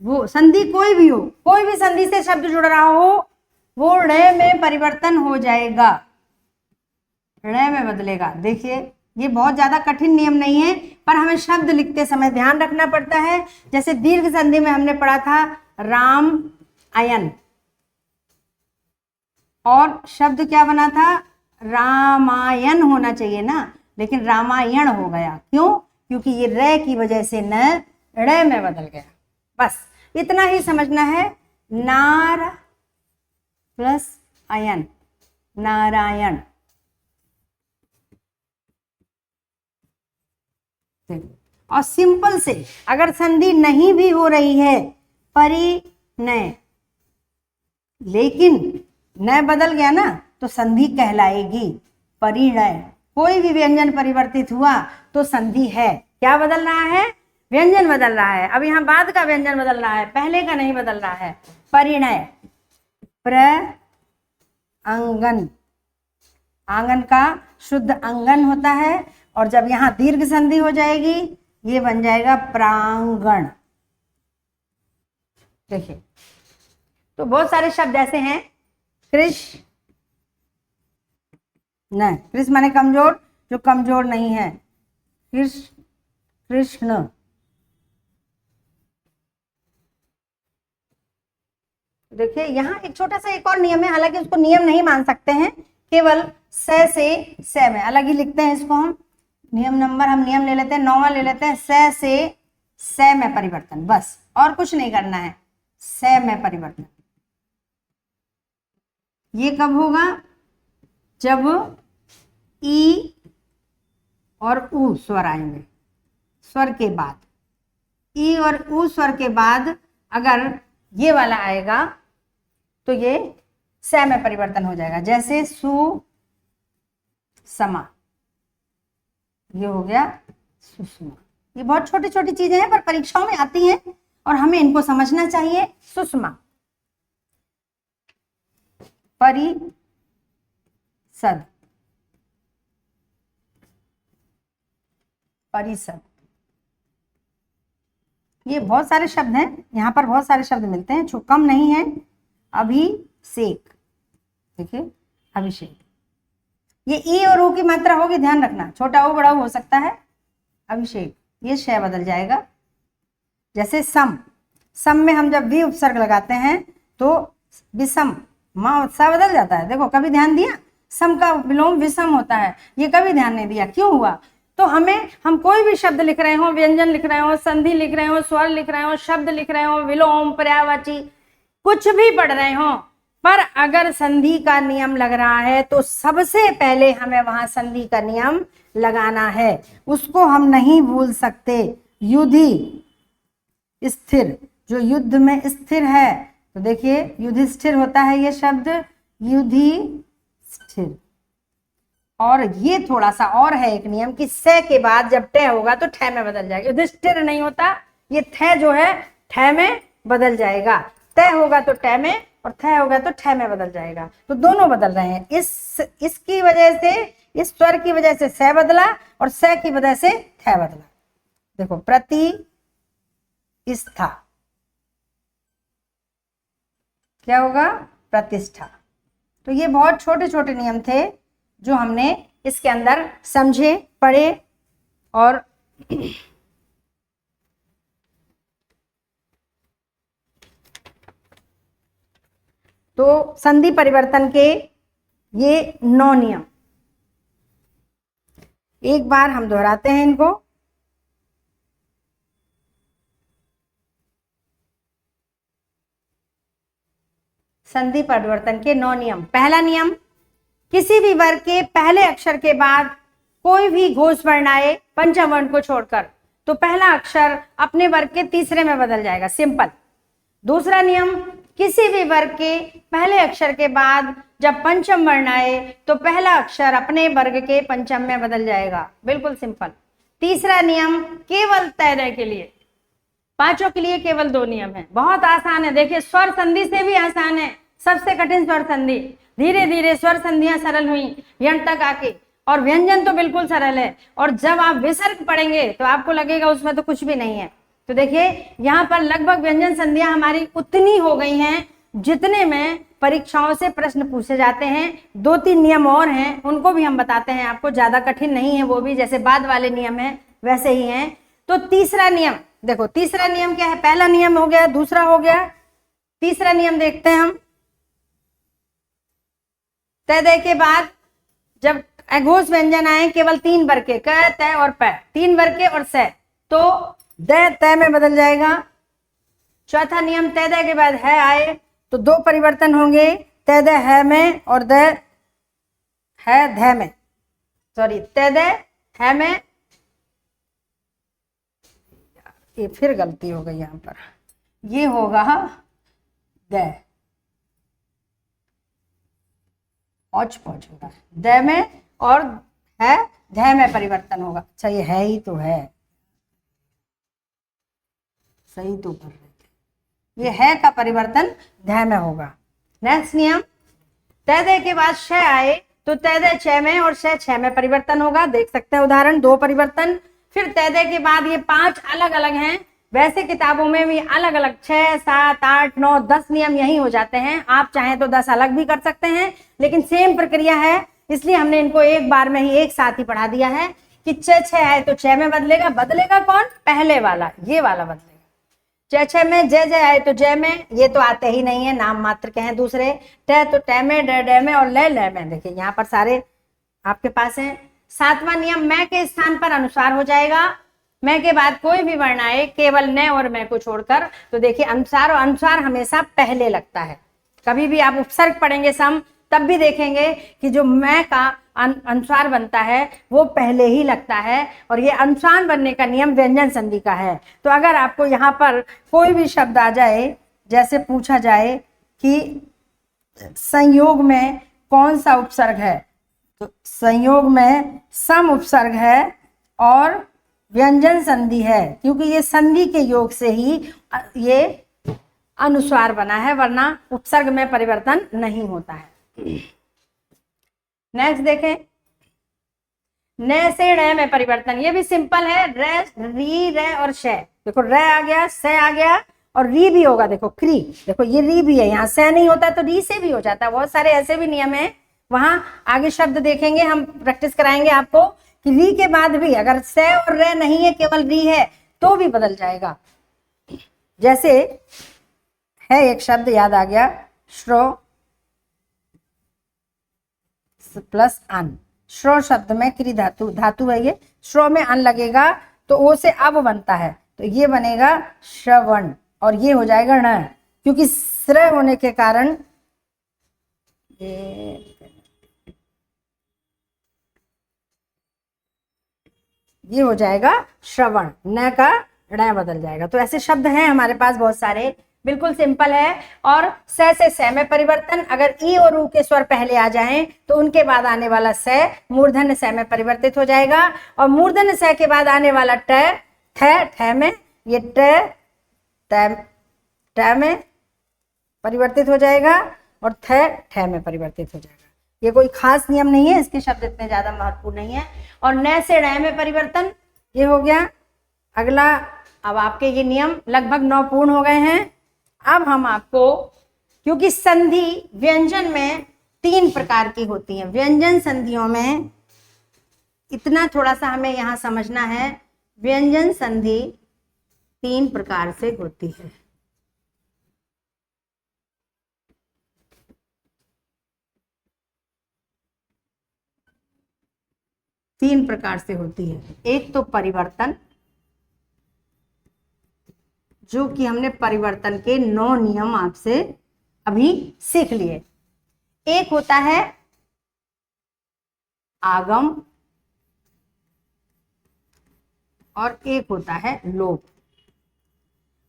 वो संधि कोई भी हो, कोई भी संधि से शब्द जुड़ रहा हो, वो ण में परिवर्तन हो जाएगा, ण में बदलेगा। देखिए ये बहुत ज्यादा कठिन नियम नहीं है, पर हमें शब्द लिखते समय ध्यान रखना पड़ता है। जैसे दीर्घ संधि में हमने पढ़ा था राम अयन, और शब्द क्या बना था, रामायण होना चाहिए ना, लेकिन रामायण हो गया। क्यों? क्योंकि ये र की वजह से न ड़ में बदल गया। बस इतना ही समझना है। नार प्लस अयन, नारायण। और सिंपल से अगर संधि नहीं भी हो रही है, परिणय, लेकिन न बदल गया ना, तो संधि कहलाएगी परिणय। कोई भी व्यंजन परिवर्तित हुआ तो संधि है। क्या बदल रहा है? व्यंजन बदल रहा है। अब यहाँ बाद का व्यंजन बदल रहा है, पहले का नहीं बदल रहा है। परिणय, प्र अंगन, आंगन का शुद्ध अंगन होता है, और जब यहाँ दीर्घ संधि हो जाएगी ये बन जाएगा प्रांगण। देखिए तो बहुत सारे शब्द ऐसे हैं। कृष्ण, न, कृष्ण माने कमजोर, जो कमजोर नहीं है। कृष्ण, कृष्ण। देखिए यहाँ एक छोटा सा एक और नियम है, हालांकि उसको नियम नहीं मान सकते हैं, केवल स से स में अलग ही लिखते हैं इसको हम। नियम नंबर हम नियम ले लेते हैं, 9वां ले लेते हैं। स से स में परिवर्तन, बस और कुछ नहीं करना है। स में परिवर्तन ये कब होगा? जब ई और उ स्वर आएंगे, स्वर के बाद ई और उ स्वर के बाद अगर ये वाला आएगा तो ये स में परिवर्तन हो जाएगा। जैसे सु समा, ये हो गया सुषमा। ये बहुत छोटी छोटी चीजें हैं, पर परीक्षाओं में आती हैं और हमें इनको समझना चाहिए। सुषमा, परिषद, परिषद, ये बहुत सारे शब्द हैं, यहाँ पर बहुत सारे शब्द मिलते हैं, जो कम नहीं है। अभिषेक, देखिए अभिषेक, ये ई और ऊ की मात्रा होगी, ध्यान रखना, छोटा ओ बड़ा हो सकता है। अभिषेक, ये शय बदल जाएगा। जैसे सम, सम में हम जब वी उपसर्ग लगाते हैं तो विषम, मां उत्साह बदल जाता है। देखो कभी ध्यान दिया, सम का विलोम विषम होता है, ये कभी ध्यान नहीं दिया, क्यों हुआ? तो हम कोई भी शब्द लिख रहे हो, व्यंजन लिख रहे हो, संधि लिख रहे हो, स्वर लिख रहे हो, शब्द लिख रहे हो, विलोम, पर्यायवाची, कुछ भी पढ़ रहे हो, पर अगर संधि का नियम लग रहा है तो सबसे पहले हमें वहां संधि का नियम लगाना है, उसको हम नहीं भूल सकते। युधि स्थिर, जो युद्ध में स्थिर है, तो देखिए युधिष्ठिर होता है ये शब्द, युधिष्ठिर। और ये थोड़ा सा और है एक नियम कि से के बाद जब टे होगा तो ठे में बदल जाएगा, युधिष्ठिर नहीं होता, ये थे जो है ठे में बदल जाएगा, तय होगा तो टे में और थे होगा तो ठे में बदल जाएगा, तो दोनों बदल रहे हैं। इसकी वजह से, इस स्वर की वजह से से बदला और से की वजह से थे बदला। देखो प्रतिष्ठा, क्या होगा? प्रतिष्ठा। तो ये बहुत छोटे छोटे नियम थे जो हमने इसके अंदर समझे, पढ़े। और तो संधि परिवर्तन के ये 9 नियम, एक बार हम दोहराते हैं इनको। संधि परिवर्तन के 9 नियम। पहला नियम, किसी भी वर्ग के पहले अक्षर के बाद कोई भी घोष वर्ण आए पंचम वर्ण को छोड़कर तो पहला अक्षर अपने वर्ग के तीसरे में बदल जाएगा, सिंपल। दूसरा नियम, किसी भी वर्ग के पहले अक्षर के बाद जब पंचम वर्ण आए तो पहला अक्षर अपने वर्ग के पंचम में बदल जाएगा, बिल्कुल सिंपल। तीसरा नियम, केवल तय के लिए, पांचों के लिए केवल 2 नियम है, बहुत आसान है। देखिए स्वर संधि से भी आसान है, सबसे कठिन स्वर संधि, धीरे धीरे स्वर संधियां सरल हुई यंट तक आके, और व्यंजन तो बिल्कुल सरल है। और जब आप विसर्ग पढ़ेंगे तो आपको लगेगा उसमें तो कुछ भी नहीं है। तो देखिए यहाँ पर लगभग व्यंजन संधियां हमारी उतनी हो गई हैं जितने में परीक्षाओं से प्रश्न पूछे जाते हैं। 2-3 नियम और हैं, उनको भी हम बताते हैं आपको, ज्यादा कठिन नहीं है वो भी, जैसे बाद वाले नियम है वैसे ही हैं। तो तीसरा नियम देखो, तीसरा नियम क्या है? पहला नियम हो गया, दूसरा हो गया, तीसरा नियम देखते हैं हम। तय दे के बाद जब अघोष व्यंजन आए केवल 3 वर्ग के, क, तय और प, 3 वर्ग के और से, तो द तय में बदल जाएगा। चौथा नियम, तय दे के बाद है आए तो 2 परिवर्तन होंगे, तय द है में और द है ध में, सॉरी तय द है में, ये फिर गलती हो गई यहाँ पर, ये होगा द, औच पौच होगा द में, और है ध में परिवर्तन होगा। अच्छा ये है ही तो है, सही तो कर रहे थे, ये है का परिवर्तन ध में होगा। नेक्स्ट नियम, तय दे के बाद श आए तो तय दे छ में और श छ में परिवर्तन होगा, देख सकते हैं उदाहरण, 2 परिवर्तन। फिर तय दे के बाद ये 5 अलग अलग हैं, वैसे किताबों में भी अलग अलग 6, 7, 8, 9, 10 नियम यही हो जाते हैं, आप चाहें तो 10 अलग भी कर सकते हैं, लेकिन सेम प्रक्रिया है, इसलिए हमने इनको एक बार में ही एक साथ ही पढ़ा दिया है कि छ आए तो छ में बदलेगा, बदलेगा कौन? पहले वाला, ये वाला बदलेगा। छ में जय जय आए तो जय में, ये तो आते ही नहीं है, नाम मात्र के हैं दूसरे। ट तो ट में, ड में और ल में, देखिए यहाँ पर सारे आपके पास हैं। 7वां नियम, मैं के स्थान पर अनुस्वार हो जाएगा, मैं के बाद कोई भी वर्ण आए केवल न और मैं को छोड़कर, तो देखिए अनुसार, और अनुसार हमेशा पहले लगता है। कभी भी आप उपसर्ग पढ़ेंगे सम, तब भी देखेंगे कि जो मैं का अनुस्वार बनता है वो पहले ही लगता है, और ये अनुस्वार बनने का नियम व्यंजन संधि का है। तो अगर आपको यहाँ पर कोई भी शब्द आ जाए, जैसे पूछा जाए कि संयोग में कौन सा उपसर्ग है, तो संयोग में सम उपसर्ग है और व्यंजन संधि है, क्योंकि ये संधि के योग से ही ये अनुस्वार बना है, वरना उपसर्ग में परिवर्तन नहीं होता है। नेक्स्ट देखें, न से ण में परिवर्तन, ये भी सिंपल है, र, री, र और श। देखो र आ गया, से आ गया और री भी होगा, देखो क्री, देखो ये री भी है, यहाँ से नहीं होता तो री से भी हो जाता है। बहुत सारे ऐसे भी नियम है, वहां आगे शब्द देखेंगे, हम प्रैक्टिस कराएंगे आपको कि री के बाद भी अगर से और रे नहीं है, केवल री है, तो भी बदल जाएगा। जैसे है एक शब्द याद आ गया, श्रो प्लस अन, श्रो शब्द में क्री धातु, धातु है ये, श्रो में अन लगेगा तो ओ से अब बनता है, तो ये बनेगा श्रवण, और ये हो जाएगा न, क्योंकि श्र होने के कारण ये हो जाएगा श्रवण, न का ण बदल जाएगा। तो ऐसे शब्द हैं हमारे पास बहुत सारे, बिल्कुल सिंपल है। और से स में परिवर्तन, अगर ई और ऊ के स्वर पहले आ जाएं तो उनके बाद आने वाला स मूर्धन्य स में परिवर्तित हो जाएगा, और मूर्धन्य स के बाद आने वाला ट ठ में, ये ट में परिवर्तित हो जाएगा, और ठ में परिवर्तित हो जाएगा। ये कोई खास नियम नहीं है, इसके शब्द इतने ज्यादा महत्वपूर्ण नहीं है। और न से ण में परिवर्तन, ये हो गया अगला। अब आपके ये नियम लगभग 9 पूर्ण हो गए हैं। अब हम आपको, क्योंकि संधि व्यंजन में 3 प्रकार की होती है, व्यंजन संधियों में इतना थोड़ा सा हमें यहां समझना है, व्यंजन संधि 3 प्रकार से होती है। तीन प्रकार से होती है। एक तो परिवर्तन, जो कि हमने परिवर्तन के 9 नियम आपसे अभी सीख लिए। एक होता है आगम, और एक होता है लोप।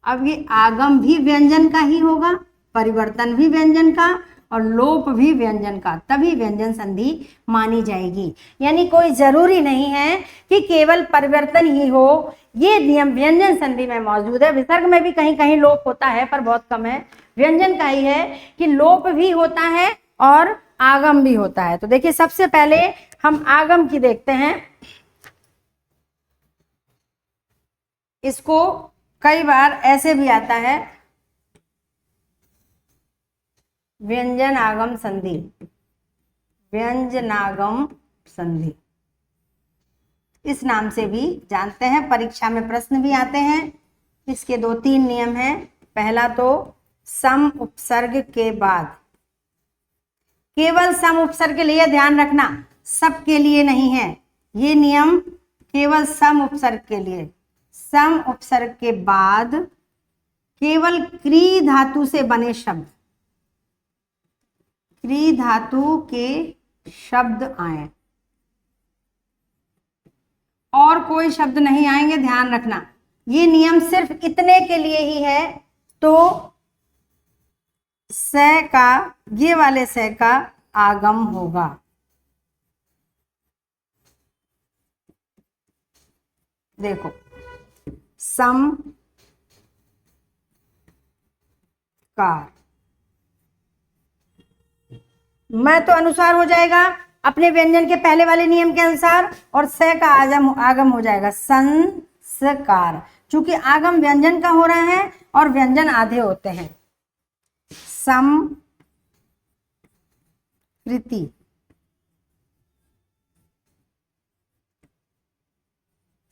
अब ये आगम भी व्यंजन का ही होगा, परिवर्तन भी व्यंजन का, और लोप भी व्यंजन का, तभी व्यंजन संधि मानी जाएगी। यानी कोई जरूरी नहीं है कि केवल परिवर्तन ही हो, ये नियम व्यंजन संधि में मौजूद है। विसर्ग में भी कहीं कहीं लोप होता है, पर बहुत कम है। व्यंजन का ही है कि लोप भी होता है और आगम भी होता है। तो देखिए, सबसे पहले हम आगम की देखते हैं। इसको कई बार ऐसे भी आता है, व्यंजन आगम संधि, व्यंजनागम संधि, इस नाम से भी जानते हैं। परीक्षा में प्रश्न भी आते हैं। इसके 2-3 नियम हैं। पहला तो सम उपसर्ग के बाद, केवल सम उपसर्ग के लिए ध्यान रखना, सबके लिए नहीं है ये नियम, केवल सम उपसर्ग के लिए। सम उपसर्ग के बाद केवल क्री धातु से बने शब्द, क्री धातु के शब्द आए, और कोई शब्द नहीं आएंगे, ध्यान रखना। ये नियम सिर्फ इतने के लिए ही है। तो स का, ये वाले स का आगम होगा। देखो, सम कार, मैं तो अनुसार हो जाएगा अपने व्यंजन के पहले वाले नियम के अनुसार, और स का आगम हो जाएगा संस्कार। चूंकि आगम व्यंजन का हो रहा है और व्यंजन आधे होते हैं। समकृति,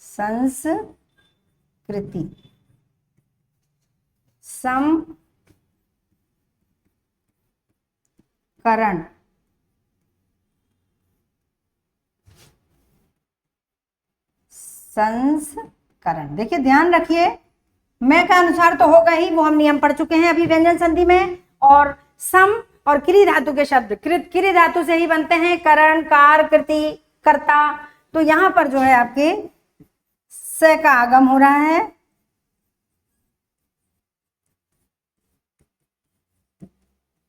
संस्कृति, समकरण, संस्करण। देखिए, ध्यान रखिए, मैं का अनुसार तो होगा ही, वो हम नियम पढ़ चुके हैं अभी व्यंजन संधि में। और सम और क्री धातु के शब्द क्री धातु से ही बनते हैं, करण, कार, कृति, कर्ता। तो यहां पर जो है आपके स का आगम हो रहा है,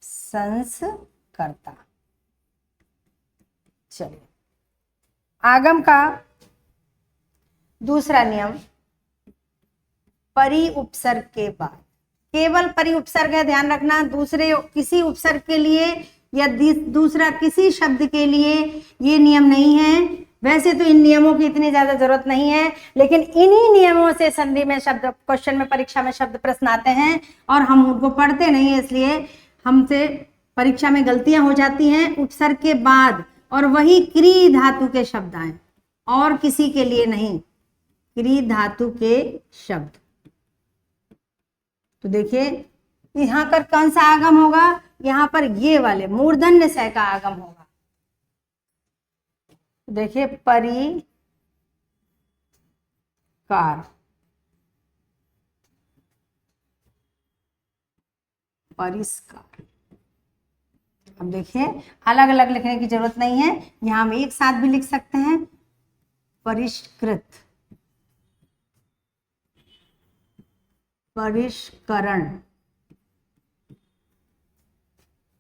संस्कर्ता। चलिए, आगम का दूसरा नियम, परि उपसर्ग के बाद, केवल परि उपसर्ग है, ध्यान रखना। दूसरे किसी उपसर्ग के लिए या दूसरा किसी शब्द के लिए ये नियम नहीं है। वैसे तो इन नियमों की इतनी ज्यादा जरूरत नहीं है, लेकिन इन्हीं नियमों से संधि में शब्द, क्वेश्चन में, परीक्षा में शब्द प्रश्न आते हैं, और हम उनको पढ़ते नहीं है, इसलिए हमसे परीक्षा में गलतियां हो जाती हैं। उपसर्ग के बाद और वही क्री धातु के शब्द आए, और किसी के लिए नहीं, क्री धातु के शब्द। तो देखिए, यहां पर कौन सा आगम होगा, यहां पर ये वाले मूर्धन्य स का आगम होगा। देखिए परिकार, परिष्कार। अब देखिए अलग अलग लिखने की जरूरत नहीं है, यहां हम एक साथ भी लिख सकते हैं, परिष्कृत, परिष्करण।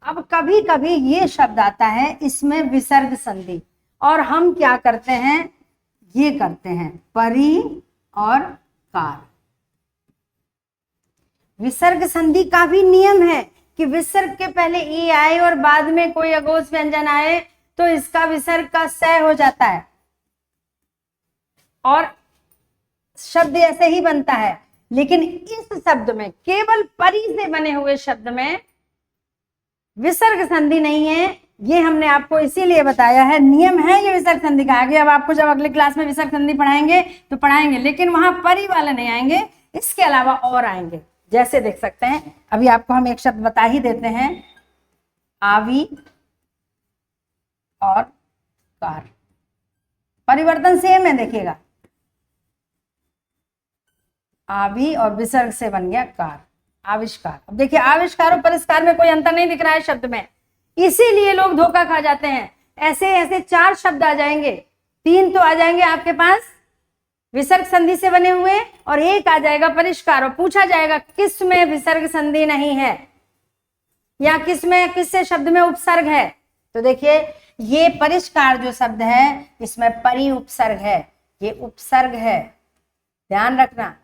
अब कभी कभी ये शब्द आता है इसमें विसर्ग संधि, और हम क्या करते हैं, ये करते हैं परि और कार। विसर्ग संधि का भी नियम है कि विसर्ग के पहले ई आए और बाद में कोई अघोष व्यंजन आए तो इसका विसर्ग का स हो जाता है और शब्द ऐसे ही बनता है। लेकिन इस शब्द में, केवल परि से बने हुए शब्द में विसर्ग संधि नहीं है। ये हमने आपको इसीलिए बताया है, नियम है ये विसर्ग संधि का। आगे अब आपको जब अगली क्लास में विसर्ग संधि पढ़ाएंगे तो पढ़ाएंगे, लेकिन वहां परि वाले नहीं आएंगे, इसके अलावा और आएंगे। जैसे देख सकते हैं, अभी आपको हम एक शब्द बता ही देते हैं, आवी और कार। परिवर्तन सेम है, देखिएगा, आवी और विसर्ग से बन गया कार, आविष्कार। अब देखिए आविष्कार और परिष्कार में कोई अंतर नहीं दिख रहा है शब्द में, इसीलिए लोग धोखा खा जाते हैं। ऐसे ऐसे 4 शब्द आ जाएंगे, 3 तो आ जाएंगे आपके पास विसर्ग संधि से बने हुए और एक आ जाएगा परिष्कार, और पूछा जाएगा किस में विसर्ग संधि नहीं है या किस में, किससे शब्द में उपसर्ग है। तो देखिए ये परिष्कार जो शब्द है इसमें परि उपसर्ग है, ये उपसर्ग है, ध्यान रखना।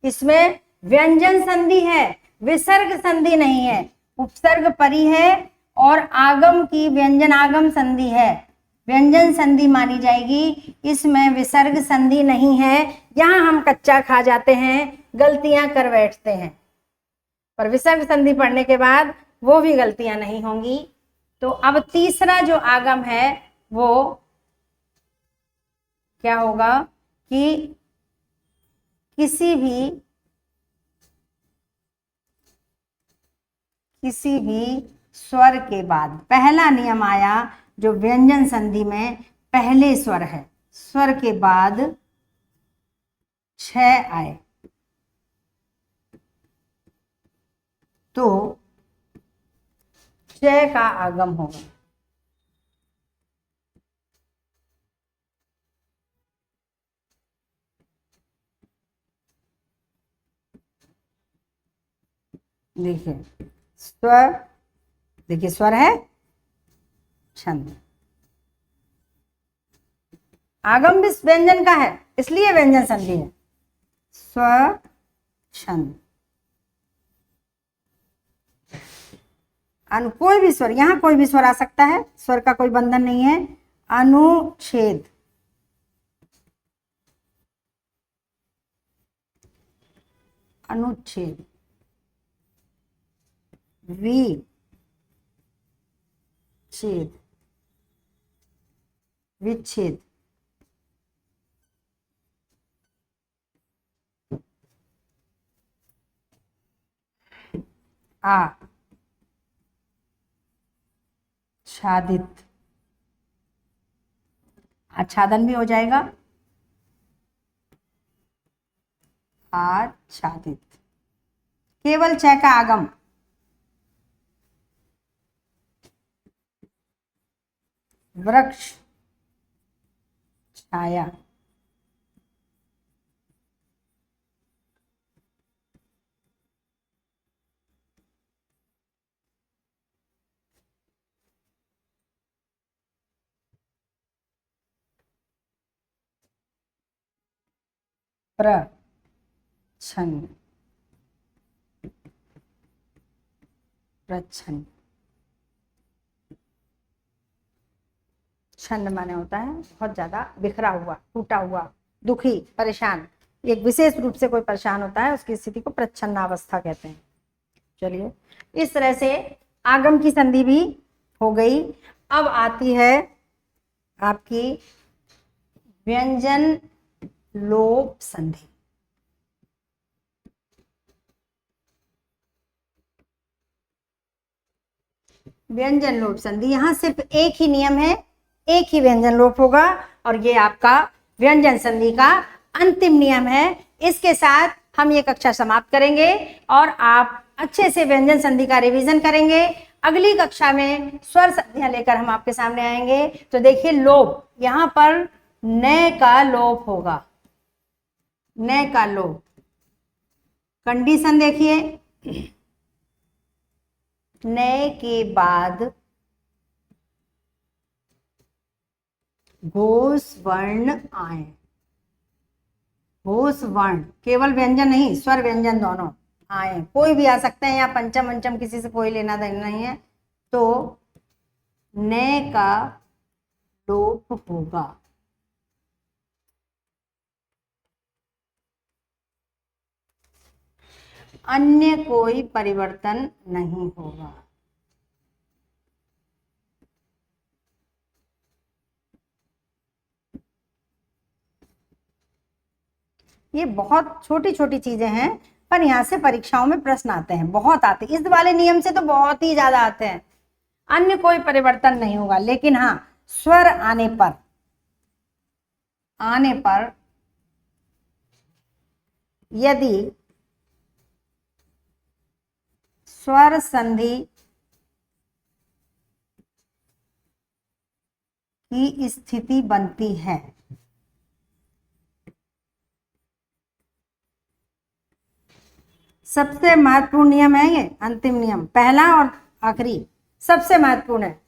इसमें व्यंजन संधि है, विसर्ग संधि नहीं है। उपसर्ग परि है और आगम की व्यंजन आगम संधि है, व्यंजन संधि मानी जाएगी, इसमें विसर्ग संधि नहीं है। यहां हम कच्चा खा जाते हैं, गलतियां कर बैठते हैं, पर विसर्ग संधि पढ़ने के बाद वो भी गलतियां नहीं होंगी। तो अब तीसरा जो आगम है वो क्या होगा कि किसी भी स्वर के बाद, पहला नियम आया जो व्यंजन संधि में पहले स्वर है, स्वर के बाद 6 आए तो 6 का आगम होगा। देखिए स्वर, देखिए स्वर है, छंद, आगम भी व्यंजन का है इसलिए व्यंजन संधि है, स्वर छंद। कोई भी स्वर, यहां कोई भी स्वर आ सकता है, स्वर का कोई बंधन नहीं है। अनुच्छेद, अनुच्छेद, विच्छेद, विच्छेद, आच्छादित, आच्छादन भी हो जाएगा, आच्छादित। केवल 6 का आगम, वृक्ष, छाया, प्रच्छन्न, प्रच्छन्न। छन्न माने होता है बहुत ज्यादा बिखरा हुआ, टूटा हुआ, दुखी, परेशान। एक विशेष रूप से कोई परेशान होता है उसकी स्थिति को प्रच्छन्नावस्था कहते हैं। चलिए इस तरह से आगम की संधि भी हो गई। अब आती है आपकी व्यंजन लोप संधि। व्यंजन लोप संधि, यहां सिर्फ एक ही नियम है एक ही व्यंजन लोप होगा और ये आपका व्यंजन संधि का अंतिम नियम है। इसके साथ हम ये कक्षा समाप्त करेंगे और आप अच्छे से व्यंजन संधि का रिवीजन करेंगे। अगली कक्षा में स्वर संधियां लेकर हम आपके सामने आएंगे। तो देखिए लोप, यहां पर न का लोप होगा, न का लोप। कंडीशन देखिए, न के बाद घोष वर्ण आए। घोष वर्ण केवल व्यंजन नहीं, स्वर व्यंजन दोनों आए, कोई भी आ सकते हैं, यहाँ पंचम पंचम किसी से कोई लेना देना नहीं है। तो न का लोप होगा। अन्य कोई परिवर्तन नहीं होगा। ये बहुत छोटी छोटी चीजें हैं, पर यहाँ से परीक्षाओं में प्रश्न आते हैं, बहुत आते हैं। इस वाले नियम से तो बहुत ही ज्यादा आते हैं। अन्य कोई परिवर्तन नहीं होगा, लेकिन हाँ स्वर आने पर यदि स्वर संधि की स्थिति बनती है, सबसे महत्वपूर्ण नियम है ये, अंतिम नियम, पहला और आखिरी सबसे महत्वपूर्ण है।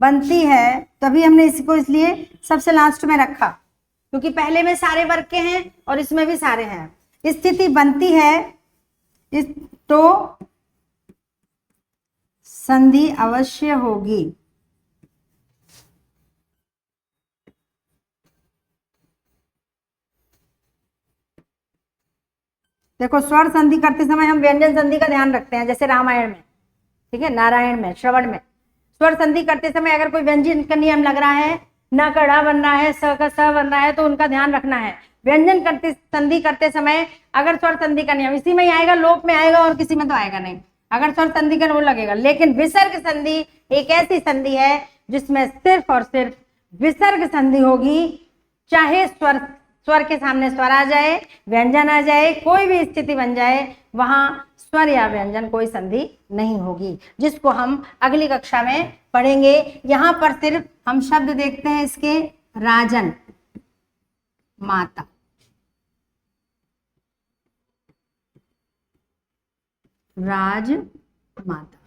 बनती है, तभी हमने इसको इसलिए सबसे लास्ट में रखा, क्योंकि पहले में सारे वर्ग के हैं और इसमें भी सारे हैं। स्थिति बनती है तो संधि अवश्य होगी। देखो स्वर संधि करते समय हम व्यंजन संधि का ध्यान रखते हैं, जैसे रामायण में, ठीक है, नारायण में, श्रवण में। स्वर संधि करते समय अगर कोई व्यंजन का नियम लग रहा है, न का ढ़ बन रहा है, स का स बन रहा है, तो उनका ध्यान रखना है। व्यंजन करते संधि करते समय अगर स्वर संधि का नियम इसी में ही आएगा, लोप में आएगा और किसी में तो आएगा नहीं, अगर स्वर संधि का वो लगेगा। लेकिन विसर्ग संधि एक ऐसी संधि है जिसमें सिर्फ और सिर्फ विसर्ग संधि होगी, चाहे स्वर के सामने स्वर आ जाए, व्यंजन आ जाए, कोई भी स्थिति बन जाए, वहां स्वर या व्यंजन कोई संधि नहीं होगी, जिसको हम अगली कक्षा में पढ़ेंगे। यहां पर सिर्फ हम शब्द देखते हैं इसके, राजन, माता, राज माता,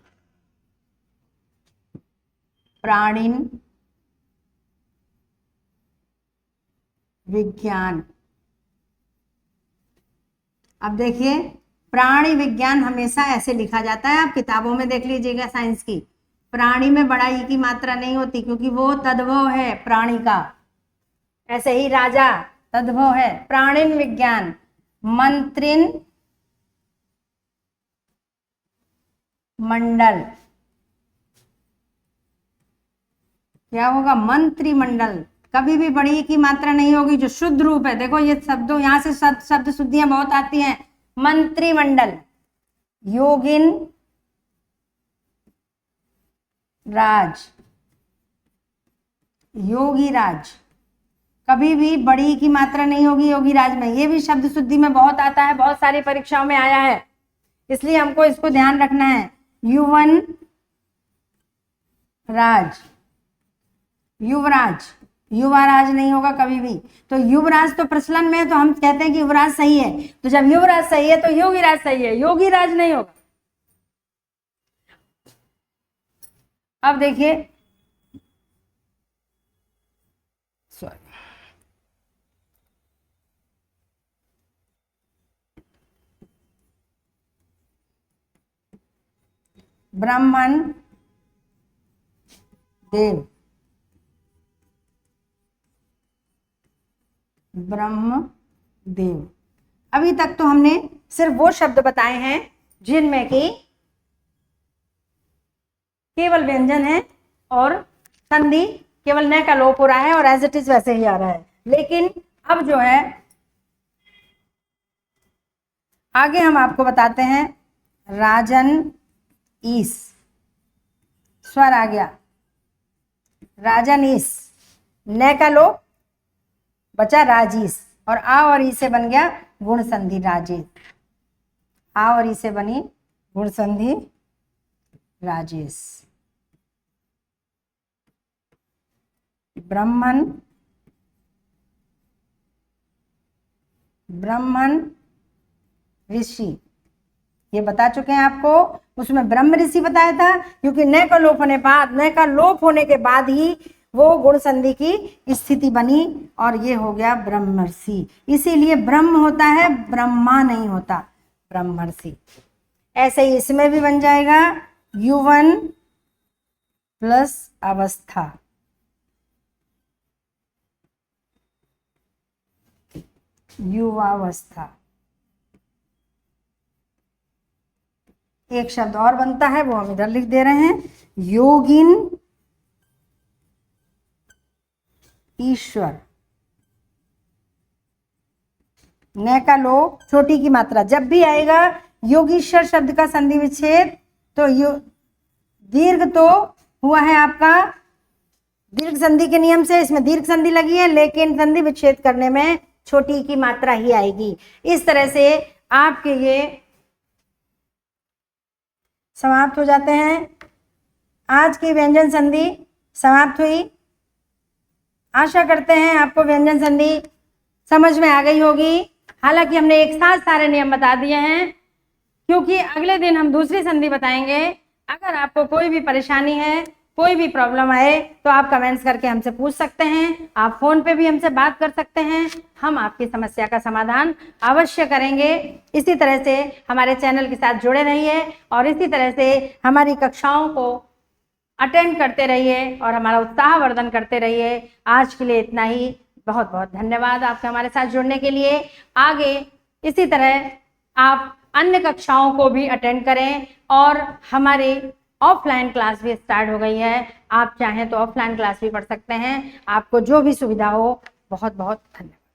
प्राणिन, विज्ञान। अब देखिए प्राणी विज्ञान हमेशा ऐसे लिखा जाता है, आप किताबों में देख लीजिएगा साइंस की, प्राणी में बड़ा ई की मात्रा नहीं होती, क्योंकि वो तद्भव है प्राणी का। ऐसे ही राजा तद्भव है। प्राणिन विज्ञान, मंत्रिन मंडल, क्या होगा, मंत्रिमंडल। कभी भी बड़ी की मात्रा नहीं होगी, जो शुद्ध रूप है। देखो ये शब्दों, यहां से शब्द शुद्धियां बहुत आती हैं। मंत्रिमंडल, योगिन राज, योगी राज, कभी भी बड़ी की मात्रा नहीं होगी योगी राज में। ये भी शब्द शुद्धि में बहुत आता है, बहुत सारी परीक्षाओं में आया है, इसलिए हमको इसको ध्यान रखना है। युवन राज, युवराज, युवराज नहीं होगा कभी भी। तो युवराज तो प्रचलन में है, तो हम कहते हैं कि युवराज सही है। तो जब युवराज सही है तो योगीराज सही है, योगीराज नहीं होगा। अब देखिए, सॉरी, ब्राह्मण देव, ब्रह्म देव। अभी तक तो हमने सिर्फ वो शब्द बताए हैं जिनमें कि केवल व्यंजन है और संधि केवल न का लोप हो रहा है और एज इट इज वैसे ही आ रहा है। लेकिन अब जो है आगे हम आपको बताते हैं, राजन ईस, स्वर आ गया, राजन ईस, न का लोप बचा राजेश, और आ और ई से बन गया गुण संधि राजेश। आ और ई से बनी गुण संधि राजेश। ब्राह्मण, ब्राह्मण ऋषि, ये बता चुके हैं आपको। उसमें ब्रह्म ऋषि बताया था, क्योंकि न का लोप होने के बाद ही वो गुण संधि की स्थिति बनी, और ये हो गया ब्रह्मर्षि। इसीलिए ब्रह्म होता है, ब्रह्मा नहीं होता, ब्रह्मर्षि। ऐसे ही इसमें भी बन जाएगा युवन प्लस अवस्था, युवावस्था। एक शब्द और बनता है, वो हम इधर लिख दे रहे हैं, योगिन ईश्वर। न का लोप, छोटी की मात्रा, जब भी आएगा योगीश्वर शब्द का संधि विच्छेद तो दीर्घ तो हुआ है आपका दीर्घ संधि के नियम से, इसमें दीर्घ संधि लगी है, लेकिन संधि विच्छेद करने में छोटी की मात्रा ही आएगी। इस तरह से आपके ये समाप्त हो जाते हैं। आज की व्यंजन संधि समाप्त हुई। आशा करते हैं आपको व्यंजन संधि समझ में आ गई होगी। हालांकि हमने एक साथ सारे नियम बता दिए हैं, क्योंकि अगले दिन हम दूसरी संधि बताएंगे। अगर आपको कोई भी परेशानी है, कोई भी प्रॉब्लम आए, तो आप कमेंट्स करके हमसे पूछ सकते हैं। आप फोन पे भी हमसे बात कर सकते हैं, हम आपकी समस्या का समाधान अवश्य करेंगे। इसी तरह से हमारे चैनल के साथ जुड़े रहिए और इसी तरह से हमारी कक्षाओं को अटेंड करते रहिए और हमारा उत्साहवर्धन करते रहिए। आज के लिए इतना ही। बहुत बहुत धन्यवाद आपके हमारे साथ जुड़ने के लिए। आगे इसी तरह आप अन्य कक्षाओं को भी अटेंड करें, और हमारे ऑफलाइन क्लास भी स्टार्ट हो गई है। आप चाहें तो ऑफलाइन क्लास भी पढ़ सकते हैं, आपको जो भी सुविधा हो। बहुत बहुत धन्यवाद।